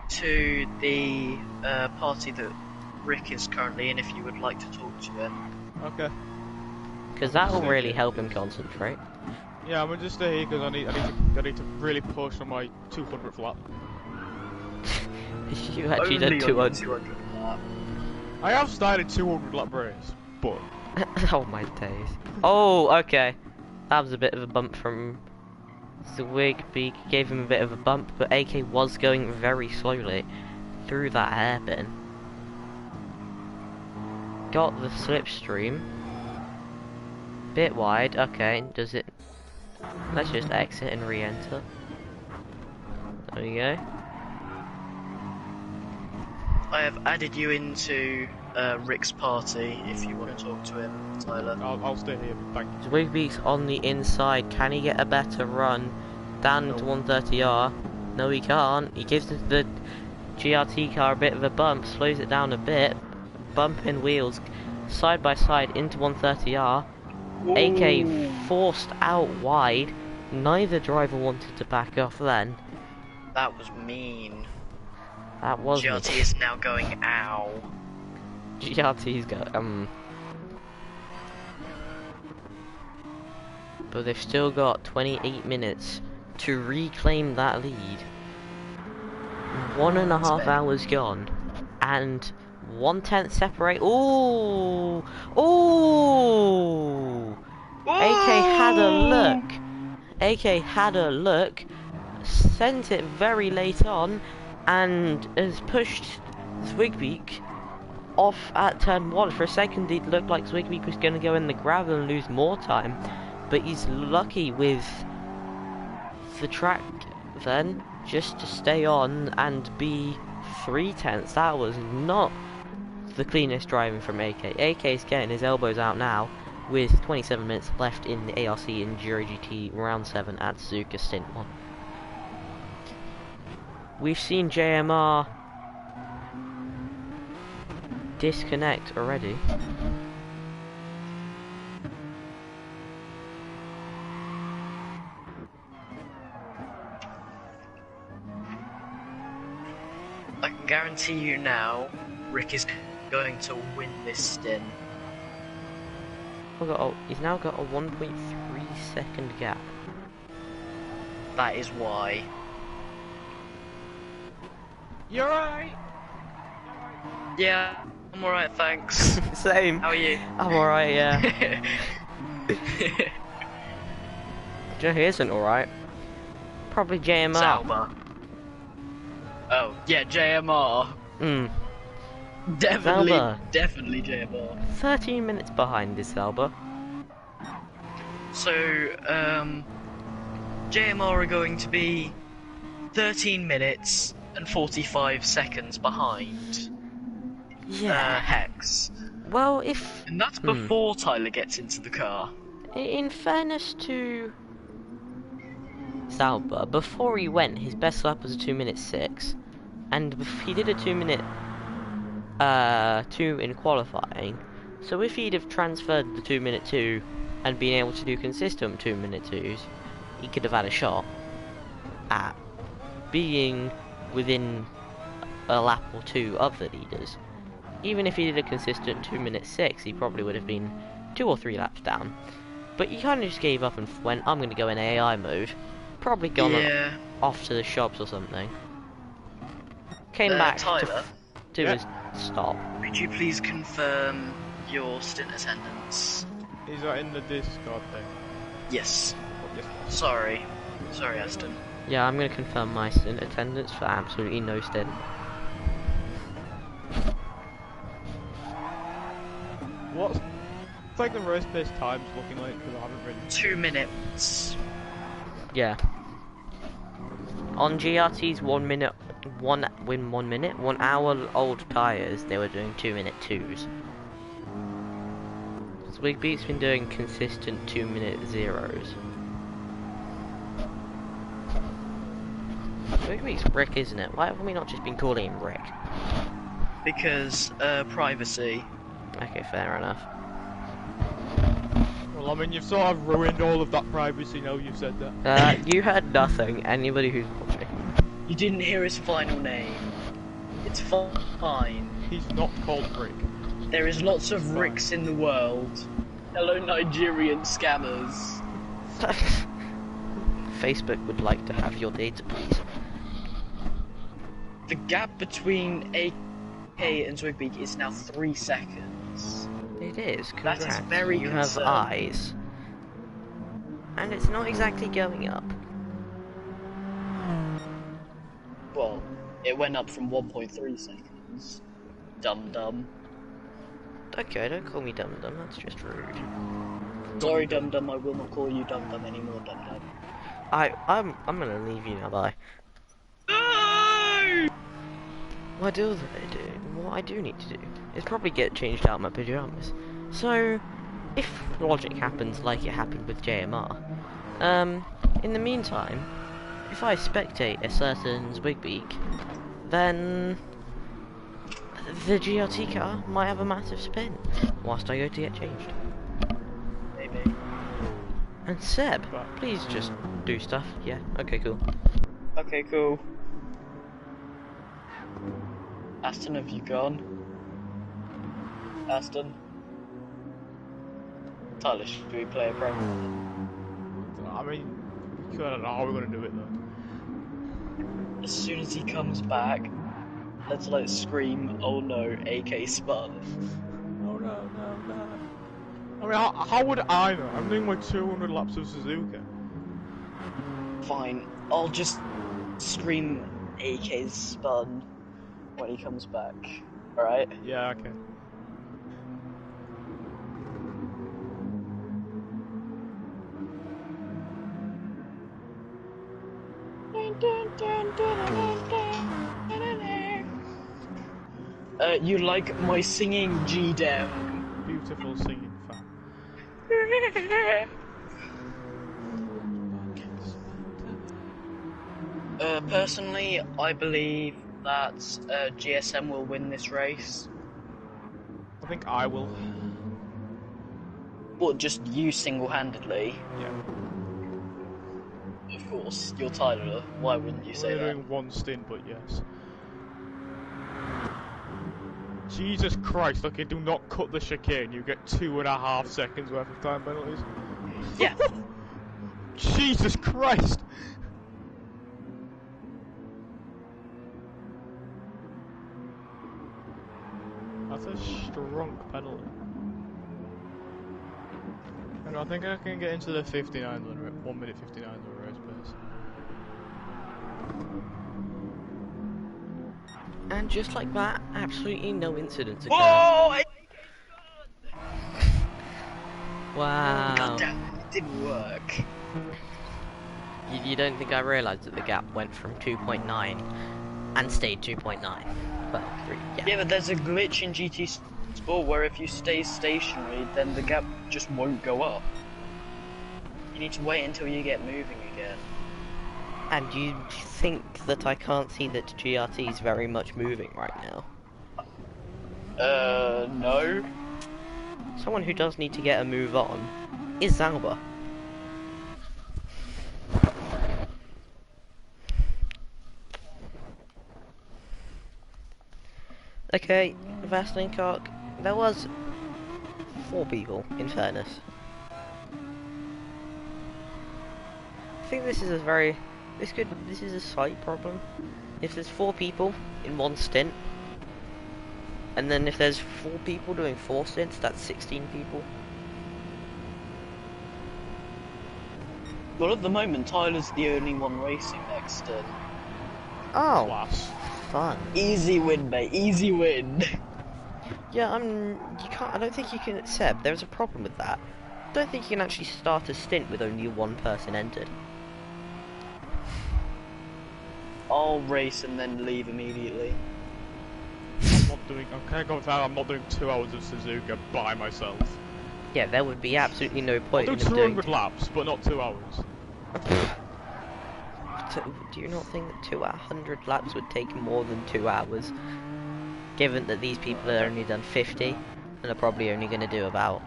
to the party that Rick is currently in if you would like to talk to him. Okay. Because that will really help him concentrate. Yeah, I'm gonna just stay here because I need to really push on my 200th lap. You actually Only did on 200. 200 lap. I have started 200 lap race, but Oh my days. Oh, okay. That was a bit of a bump from Wigbeak. Gave him a bit of a bump, but AK was going very slowly through that hairpin. Got the slipstream. Bit wide. Okay, does it? Let's just exit and re-enter. There we go. I have added you into Rick's party if you want to talk to him, Tyler. I'll stay here. Thank you. Wigbeak's on the inside. Can he get a better run? Down to 130R. No, he can't. He gives the GRT car a bit of a bump, slows it down a bit. Bumping wheels side by side into 130R. Ooh. AK forced out wide. Neither driver wanted to back off then. That was mean. That was GRT is now going ow. GRT's got but they've still got 28 minutes to reclaim that lead. 1.5 hours gone, and 1/10 separate. Ooh, ooh! AK had a look. AK had a look, sent it very late on, and has pushed Zwigbeak off at turn 1. For a second it looked like Zwigbeak was going to go in the gravel and lose more time, but he's lucky with the track then just to stay on and be 3/10. That was not the cleanest driving from AK. AK's getting his elbows out now with 27 minutes left in the ARC Enduro GT round 7 at Suzuka Stint 1. We've seen JMR disconnect already. I can guarantee you now, Rick is going to win this stint. He's now got a 1.3 second gap. That is why. You're right. Yeah, I'm alright, thanks. Same. How are you? I'm alright, yeah. Do you know who isn't alright? Probably JMR. Sauber. Oh, yeah, JMR. Definitely JMR. 13 minutes behind this Sauber. So, JMR are going to be 13 minutes and 45 seconds behind Hex. Well, and that's before Tyler gets into the car. In fairness to Sauber, before he went, his best lap was a 2:06, and he did a 2-minute 2 in qualifying. So if he'd have transferred the 2-minute 2 and been able to do consistent 2-minute 2s, he could have had a shot at being within a lap or 2 of the leaders. Even if he did a consistent 2:06, he probably would have been 2 or 3 laps down. But he kind of just gave up and went, I'm going to go in AI mode. Probably gone off to the shops or something. Came back Tyler, to his stop. Could you please confirm your stint attendance? Is that in the Discord thing? Yes. Yes. Sorry, Aston. Yeah, I'm going to confirm my stint attendance for absolutely no stint. What's like the race pace times looking like? Because I haven't really. 2 minutes. Yeah. On GRT's 1 minute, 1 hour old tyres, they were doing 2-minute 2s. Zwigbeak's been doing consistent 2-minute 0s. Zwigbeak's Rick, isn't it? Why have we not just been calling him Rick? Because, privacy. Okay, fair enough. Well, I mean, you've sort of ruined all of that privacy now you've said that. You heard nothing. Anybody who's watching. You didn't hear his final name. It's fine. He's not called Rick. There is lots of Ricks in the world. Hello, Nigerian scammers. Facebook would like to have your data, please. The gap between AK and Zwigbeak is now 3 seconds. It is. Congrats. That is very You concerning. have eyes. And it's not exactly going up. Well, it went up from 1.3 seconds. Dum-dum. Okay, don't call me dum-dum, that's just rude. Sorry, Dum-Dum, I will not call you Dum-Dum anymore, Dum-Dum. I'm gonna leave you now, bye. No! What do I do? What I do need to do is probably get changed out of my pyjamas. So, if logic happens like it happened with JMR, in the meantime, if I spectate a certain Zwigbeak, then the GRT car might have a massive spin whilst I go to get changed. Maybe. And Seb, please just do stuff. Yeah, okay, cool. Okay, cool. Aston, have you gone? Aston? Tyler, should we play a prank? I mean, I don't know how we're gonna do it though. As soon as he comes back, let's like scream, oh no, AK spun. Oh no, no, no. I mean, how would I know? I'm doing my 200 laps of Suzuka. Fine, I'll just scream AK's spun when he comes back. Alright? Yeah, okay. You like my singing G down? Beautiful singing fan. Personally, I believe that GSM will win this race. I think I will. Well, just you single-handedly. Yeah. Of course, you're Tyler. Why wouldn't you say that? We're doing one stint, but yes. Jesus Christ, okay, do not cut the chicane. You get 2.5 seconds worth of time penalties. Yeah. Jesus Christ! That's a strong penalty. And I think I can get into the 59s on 1 minute 59s on race pace. And just like that, absolutely no incidents occurred. Whoa! Wow. God damn it, it didn't work. You don't think I realised that the gap went from 2.9 and stayed 2.9? Well, yeah. Yeah, but there's a glitch in GT Sport where if you stay stationary, then the gap just won't go up. You need to wait until you get moving again. And you think that I can't see that GRT is very much moving right now? No. Someone who does need to get a move on is Zauber. Okay, Vaseline Cock. There was 4 people, in fairness. I think this is a very... This is a slight problem. If there's 4 people in one stint, and then if there's 4 people doing 4 stints, that's 16 people. Well, at the moment, Tyler's the only one racing next stint. Oh, Class. fun. Easy win, mate. Easy win. Yeah, I don't think you can accept. There's a problem with that. I don't think you can actually start a stint with only 1 person entered. I'll race and then leave immediately. I'm not doing 2 hours of Suzuka by myself. Yeah, there would be absolutely no point I'll in do them 200 laps, but not 2 hours. Do you not think that 200 laps would take more than 2 hours? Given that these people have only done 50, and are probably only going to do about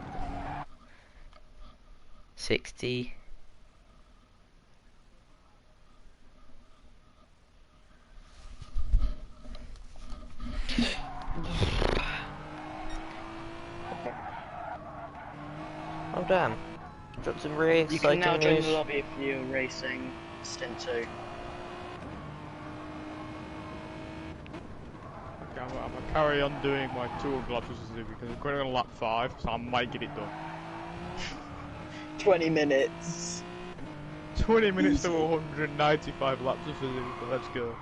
60. Oh damn. Got some really You can exciting now join news. the lobby if you're racing Stint 2. Okay, I'm gonna carry on doing my 200 laps of Suzuka because I'm going on lap 5, so I might get it done. 20 minutes. 20 minutes to 195 laps of Suzuka, let's go.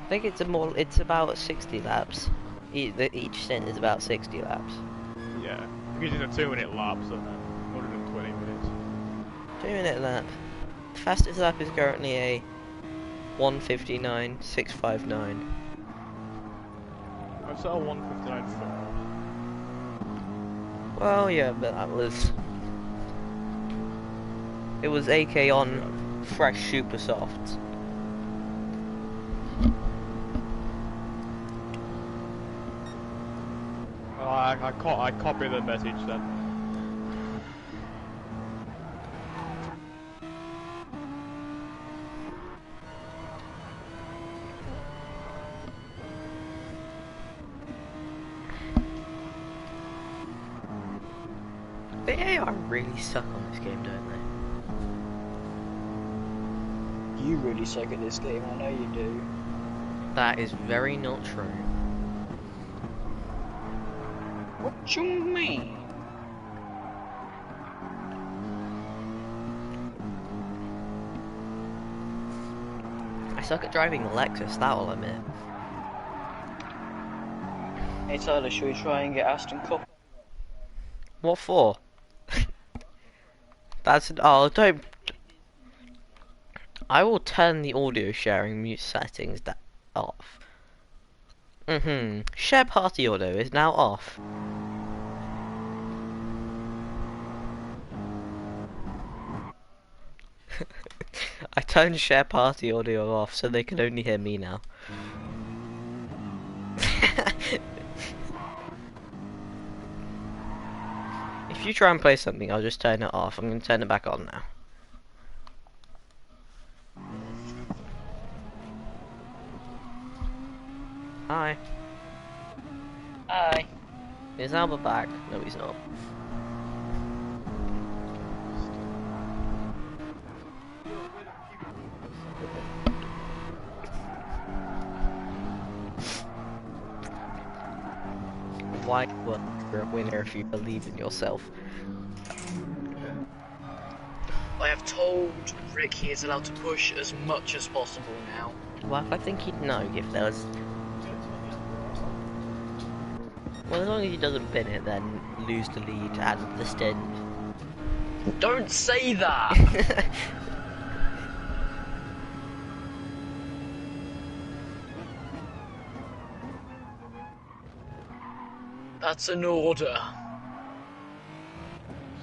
I think it's about 60 laps. Each stint is about 60 laps. Yeah, because it's a 2-minute lap, so 120 minutes. 2-minute lap. The fastest lap is currently a 1:59.659. I've set a 1:59.4. Well, yeah, but that was... It was AK on fresh super softs. I copy the message then. The AI really suck on this game, don't they? You really suck at this game, I know you do. That is very not true. What you mean? I suck at driving the Lexus, that'll admit. Hey Tyler, should we try and get Aston Cup? What for? That's oh don't. I will turn the audio sharing mute settings off. Share party audio is now off. I turned share party audio off so they can only hear me now. If you try and play something, I'll just turn it off. I'm going to turn it back on now. Hi. Hi. Is Albert back? No, he's not. Why would you're a winner if you believe in yourself? I have told Rick he is allowed to push as much as possible now. Well, I think he'd know if there was... Well, as long as he doesn't bin it, then lose the lead and the stint. Don't say that! That's an order.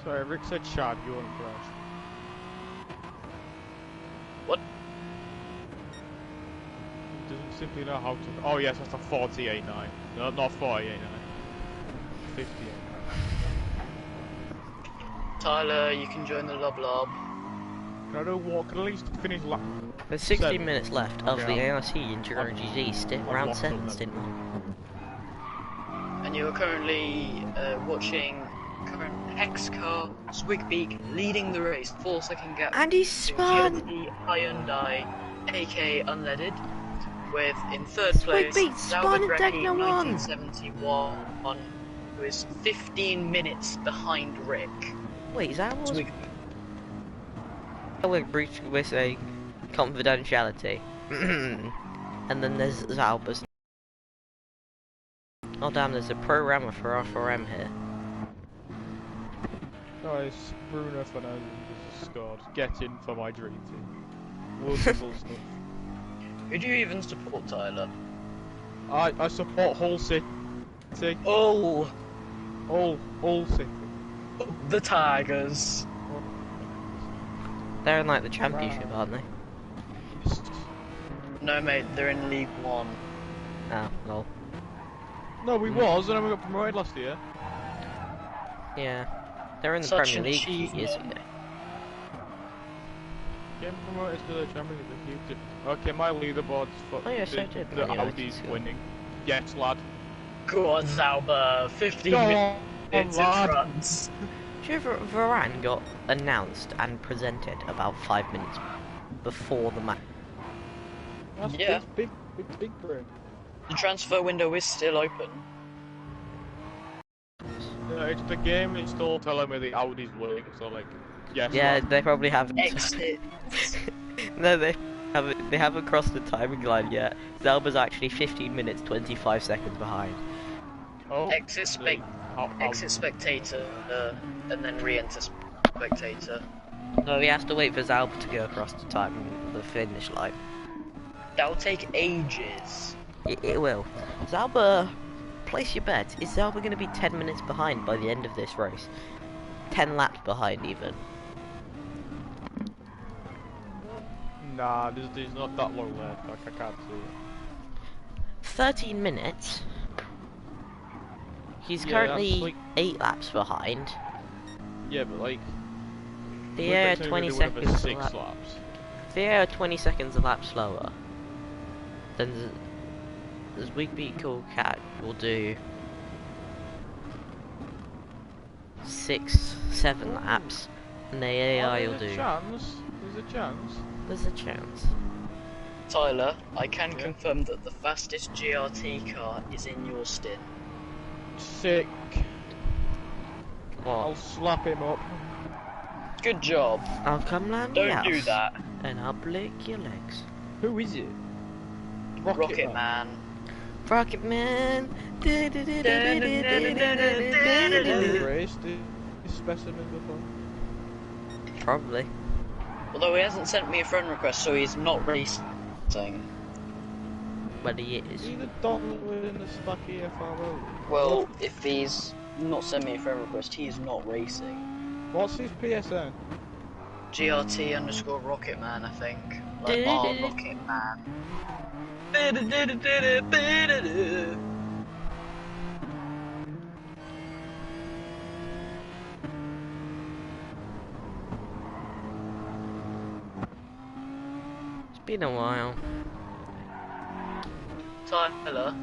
Sorry, Rick said Chad, you want to crash. What? He doesn't simply know how to... Oh yes, that's a 48.9. No, not 48.9. 58.9. Tyler, you can join the Lob Lob. Can I do what? Can I at least finish lap? There's 16 minutes left of the ART Enduro GG stint, round lost 7 them. stint 1. And you are currently watching current Hex car, Swigbeak leading the race, 4-second gap. And he spun! The Hyundai AK Unleaded, with in third place Swigbeak spun in Degna 1! 1971, who is 15 minutes behind Rick. Wait, is that what? Swigbeak. We're saying confidentiality. And then there's Zalbers. Oh damn, there's a programmer for R4M here. Guys, Bruno Fernandez has scored. Get in for my dream team. Wonderful stuff. Who do you even support, Tyler? I support Hull City. Oh! Hull City. The Tigers. They're in like the championship, aren't they? No mate, they're in League One. Oh, lol. No, we was, and then we got promoted last year. Yeah. They're in the Such Premier an League 2 years achievement. ago. Getting promoted to the Champions League is huge. Okay, my leaderboard's for Oh yes, I did. the Yeah, Audi's that's good. winning. Yes, lad. Go on, Zauber. 15 Go minutes on, in lad. front. Do you ever Varane got announced and presented about 5 minutes before the match? That's Yeah. big for him. The transfer window is still open. Yeah, it's the game is still telling me the Audi's winning, so like, yes. Yeah, lad. they probably haven't. Exit. No, they haven't crossed the timing line yet. Zalba's actually 15 minutes 25 seconds behind. Oh, Exit spectator, and then re-enter spectator. No, he has to wait for Zalba to go across the finish line. That'll take ages. It will. Zalba, place your bet. Is Zalba going to be 10 minutes behind by the end of this race? 10 laps behind even. Nah, there's not that long left. Like, I can't see it. 13 minutes. He's Yeah, currently that's like... 8 laps behind. Yeah, but like... The air 20 seconds a 6 lap. laps. The air 20 seconds a lap slower. Then the Swigbeak Cool Cat will do 6-7 laps, and the AI will do. There's a chance. There's a chance. Tyler, I can confirm that the fastest GRT car is in your stint. Sick. What? I'll slap him up. Good job. I'll come round Don't your house. do that. And I'll lick your legs. Who is it? Rocket Man. Rocket Man. Have you raced this specimen before? Probably. Although he hasn't sent me a friend request, so he's not racing. But he is. Is he the dog within the Stucky FRO? Well, if he's not sent me a friend request, he's not racing. What's his PSN? GRT_Rocketman, I think. Like, Rocketman. It's been a while. Tyler,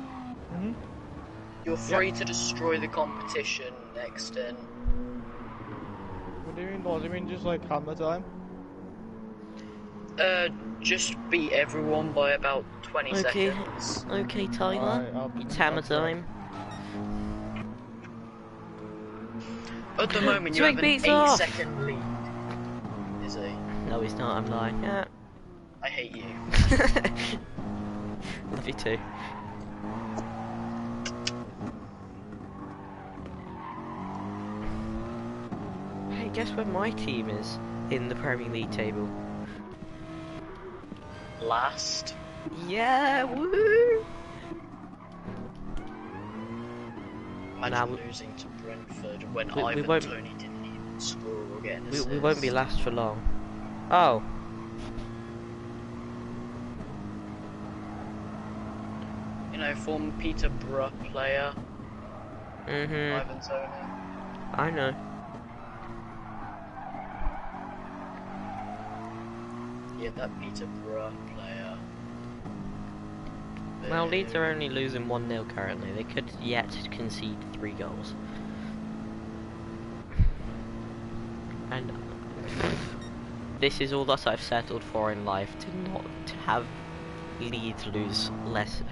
you're free to destroy the competition next in. What do you mean? What do you mean? Just like hammer time? Just beat everyone by about 20 seconds. Okay, Tyler. Alright, It's hammer time. At the moment, you Twig have an beats off. 8-second lead. Is he? No, he's not. I'm lying. Yeah. I hate you. Love you too. Hey, guess where my team is in the Premier League table? Last. Yeah, woo! Imagine losing to Brentford when we Ivan won't- Toney didn't even score or get an assist. We won't be last for long. Oh. You know, former Peterborough player, Ivan Toney. I know. Yeah, that Peterborough player. Well, Leeds are only losing 1-0 currently. They could yet concede 3 goals. And this is all that I've settled for in life, to not have Leeds lose less,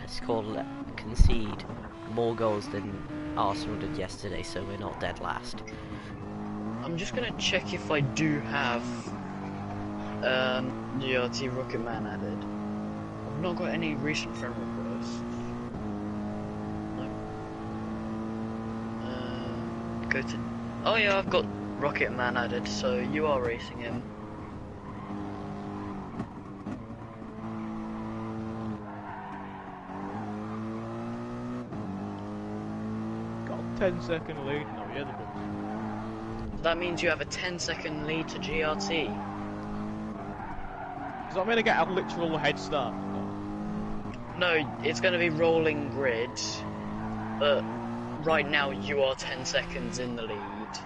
concede more goals than Arsenal did yesterday, so we're not dead last. I'm just gonna check if I do have GRT Rocketman added. I've not got any recent friend requests. No. Go to. Oh yeah, I've got Rocketman added, so you are racing him. Got a 10-second lead. No, yeah, the books. That means you have a 10-second lead to GRT. Does that mean I get a literal head start? No, it's going to be rolling grid, but right now you are 10 seconds in the lead.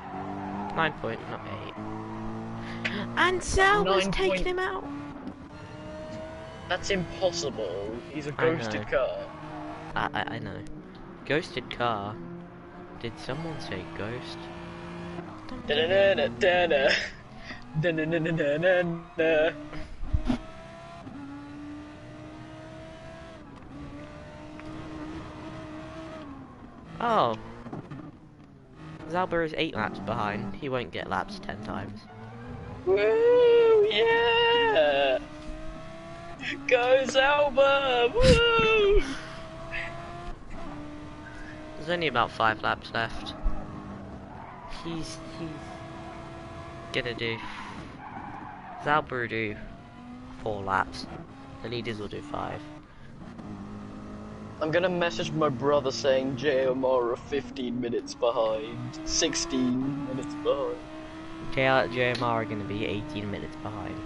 9 point, not 8. And Zalba's taking him out. That's impossible. He's a ghosted car. I know. Ghosted car? Did someone say ghost? Da-da-da-da-da-da. Da-da-da-da-da-da. Oh. Zalba is 8 laps behind. He won't get laps 10 times. Woo! Yeah! Go Zalba! Woo! There's only about 5 laps left. He's gonna do. Zalba will do 4 laps. The leaders will do 5. I'm gonna message my brother saying JMR are 15 minutes behind. 16 minutes behind. JMR are gonna be 18 minutes behind.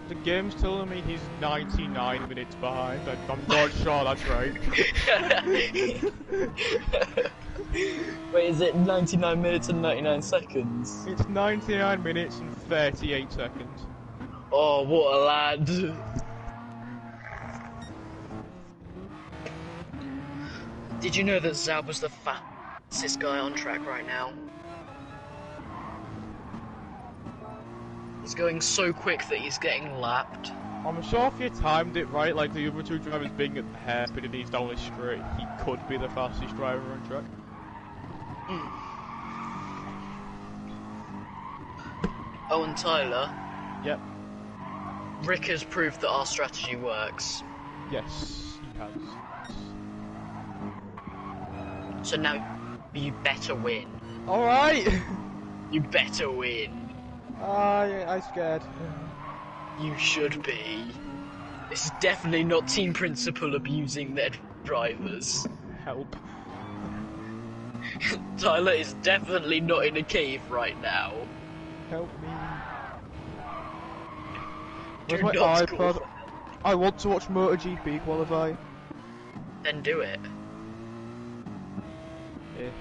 The game's telling me he's 99 minutes behind. I'm not sure that's right. Wait, is it 99 minutes and 99 seconds? It's 99 minutes and 38 seconds. Oh, what a lad. Did you know that Zab was the fastest guy on track right now? He's going so quick that he's getting lapped. I'm sure if you timed it right, like the other two drivers being at the hairpin and he's down the straight, he could be the fastest driver on track. Oh, and Tyler. Yep. Rick has proved that our strategy works. Yes, he has. So now, you better win. Alright! You better win. I'm scared. You should be. This is definitely not Team Principal abusing their drivers. Help. Tyler is definitely not in a cave right now. Help me. Do Where's my not iPad? call. I want to watch MotoGP qualify. Then do it. If.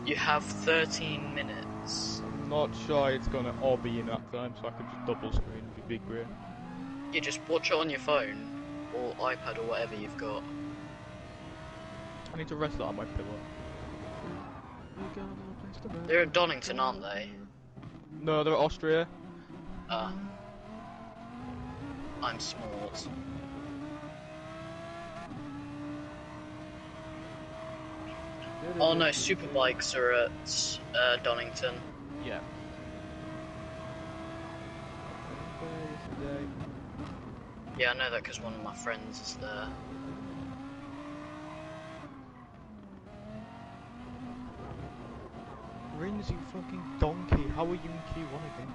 You have 13 minutes. I'm not sure it's gonna all be in that time, so I can just double screen and be big brain. You just watch it on your phone, or iPad, or whatever you've got. I need to rest that on my pillow. They're at Donington, aren't they? No, they're at Austria. I'm smart. Oh no, Superbikes are at Donington. Yeah. Yeah, I know that because one of my friends is there. Rins, you fucking donkey. How are you in Q1 again?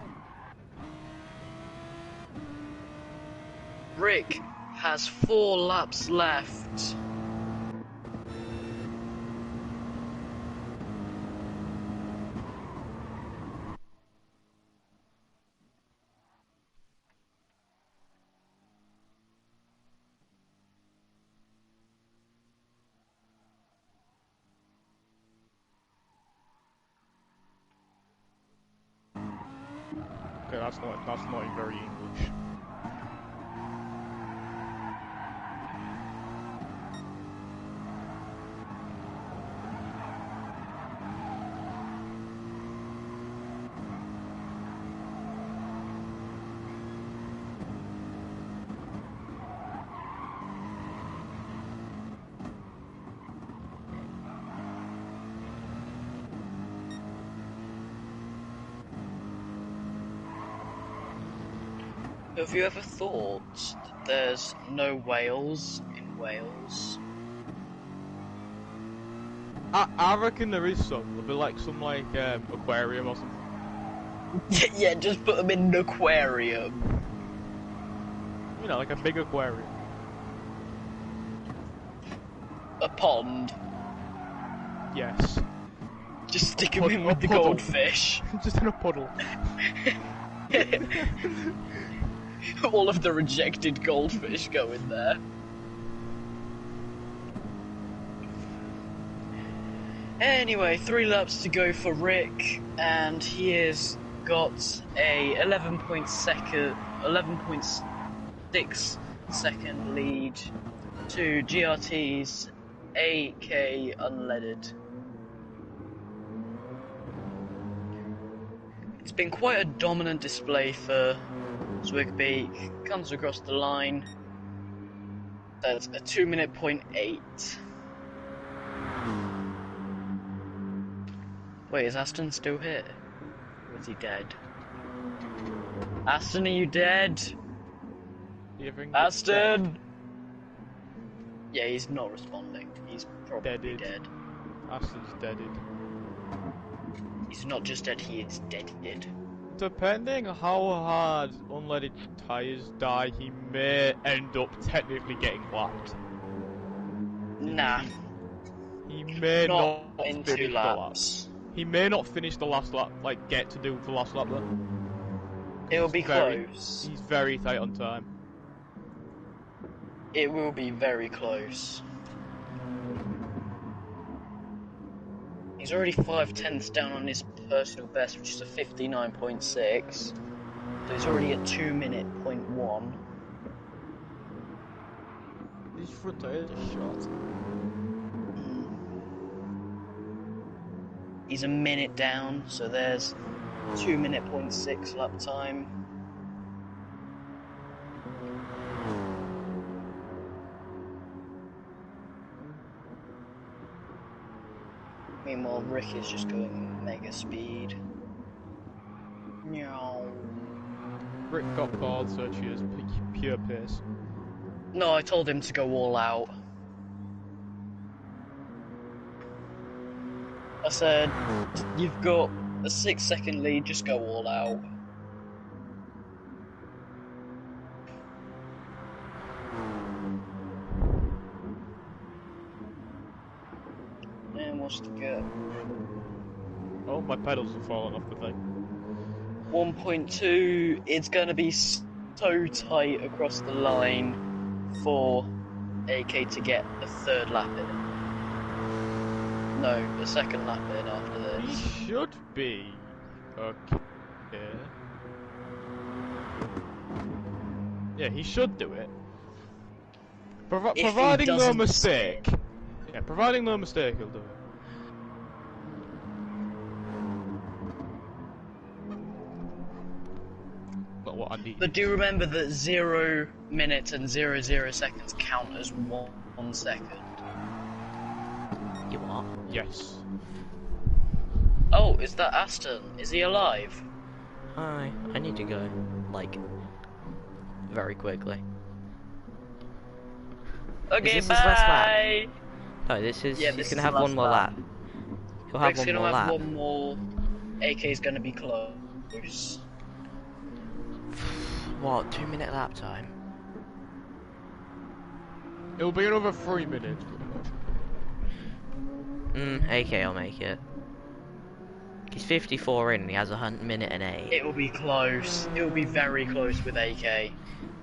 Rick has 4 laps left. Okay, that's not very English. Have you ever thought that there's no whales in Wales? I reckon there is some. There'll be like some aquarium or something. Yeah, just put them in an aquarium. You know, like a big aquarium. A pond. Yes. Just stick them in with the goldfish. Just in a puddle. All of the rejected goldfish go in there. Anyway, 3 laps to go for Rick, and he has got a 11.6 second lead to GRT's AK Unleaded. It's been quite a dominant display for Zwigbeek. Comes across the line. That's a 2:08. Wait, is Aston still here? Or is he dead? Aston, are you dead? Aston! Yeah, he's not responding. He's probably dead. Aston's deaded. He's not just dead, he is deaded. Depending how hard unleaded tyres die, he may end up technically getting lapped. Nah. He may not in finish 2 the laps. lap. He may not finish the last lap, like get to do the last lap though. It'll be close. He's very tight on time. It will be very close. He's already 5/10ths down on his personal best, which is a 59.6. So he's already at 2:01. His front tyres are shot. He's a minute down, so there's 2:06 lap time. Meanwhile, Rick is just going mega speed. No. Rick got bored, so she is pure pace. No, I told him to go all out. I said, you've got a 6-second lead, just go all out. And what's the go? Oh, my pedals have fallen off the thing. 1.2, it's going to be so tight across the line for AK to get the third lap in. No, the second lap in after this. He should be okay. Yeah, he should do it. Providing no mistake. Yeah, providing no mistake, he'll do it. Not what I need. But do remember that 0 minutes and 00 seconds count as 1 second. You are? Yes. Oh, is that Aston? Is he alive? Hi. I need to go, like, very quickly. Okay, is this his last lap? bye! No, this is, Yeah, he's this gonna is have the one last more lap. lap. He'll have Rick's one gonna more have lap. one more. AK's gonna be close. What, 2-minute lap time? It'll be another 3 minutes, pretty much. AK will make it. He's 54 in and he has a minute and 8. It will be close. It will be very close with AK.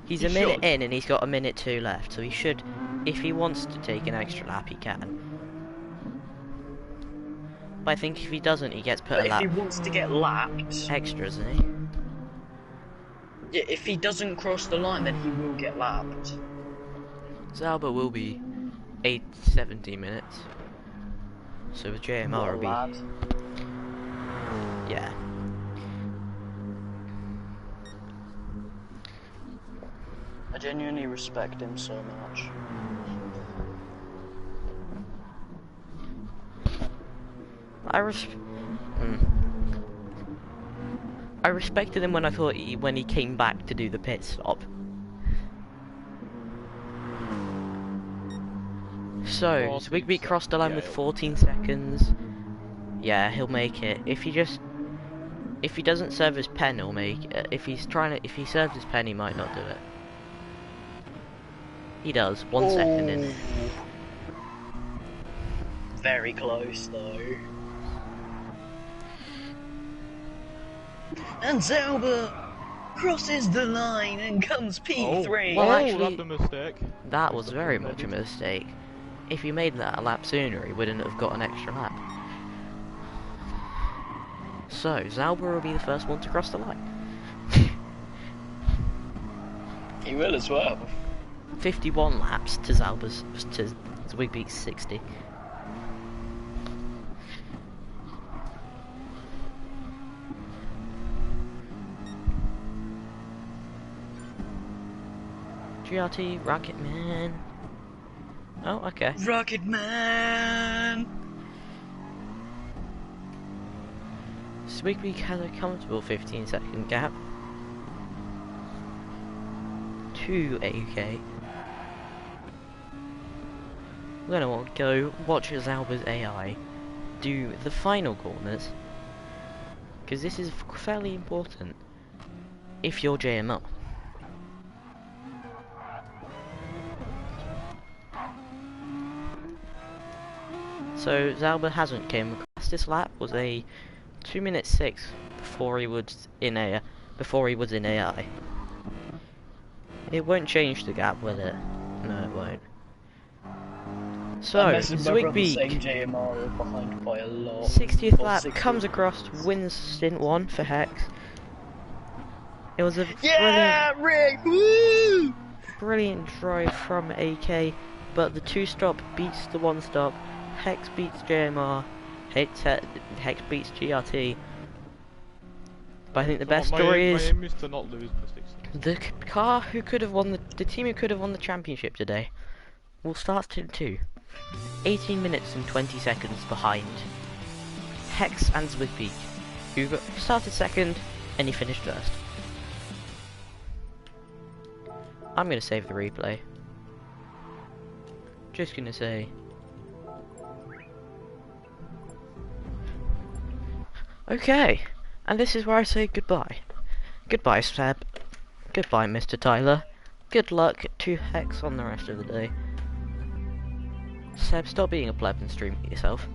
He's He a minute should. in and he's got a minute 2 left, so he should, if he wants to take an extra lap, he can. But I think if he doesn't, he gets put But a if lap he wants to get lapped, extra, isn't he? yeah, if he doesn't cross the line, then he will get lapped. Zalba will be 70 minutes. So with JMR What a will be, lad. yeah. I genuinely respect him so much. I respected him when I thought when he came back to do the pit stop. So, Zwigby crossed the line with 14 seconds. Yeah, he'll make it. If he doesn't serve his pen, he'll make it. If he serves his pen, he might not do it. He does. 1 second in. Very close though. And Zauber crosses the line and comes P3. Well, Oh, actually, that's a mistake. That was very much a mistake. If he made that a lap sooner, he wouldn't have got an extra lap. So, Zauber will be the first one to cross the line. He will as well. 51 laps to Zwigby's 60. GRT, Rocket Man. Oh, okay. Rocket Man! Zwigby has a comfortable 15-second gap to AK. We're gonna go watch Zauber's AI do the final corners, because this is fairly important if you're JMR. So Zauber hasn't came across. This lap was a 2:06 before he was in AI. It won't change the gap, will it? No, it won't. So Zwigby, JMR are behind by a lot. 60th Or lap, 60th. comes across, wins stint 1 for Hex. It was a Rick! Woo! brilliant drive from AK, but the 2-stop beats the 1-stop. Hex beats JMR. Hex beats GRT. But I think the best story is my aim is to not lose the 60. the car who could have won the team who could have won the championship today will start stint 2. 18 minutes and 20 seconds behind Hex and Zwickbeak, who started second and he finished first. I'm gonna save the replay. Just gonna say. Okay, and this is where I say goodbye. Goodbye, Seb. Goodbye, Mr. Tyler. Good luck to Hex on the rest of the day. Seb, stop being a pleb and stream it yourself.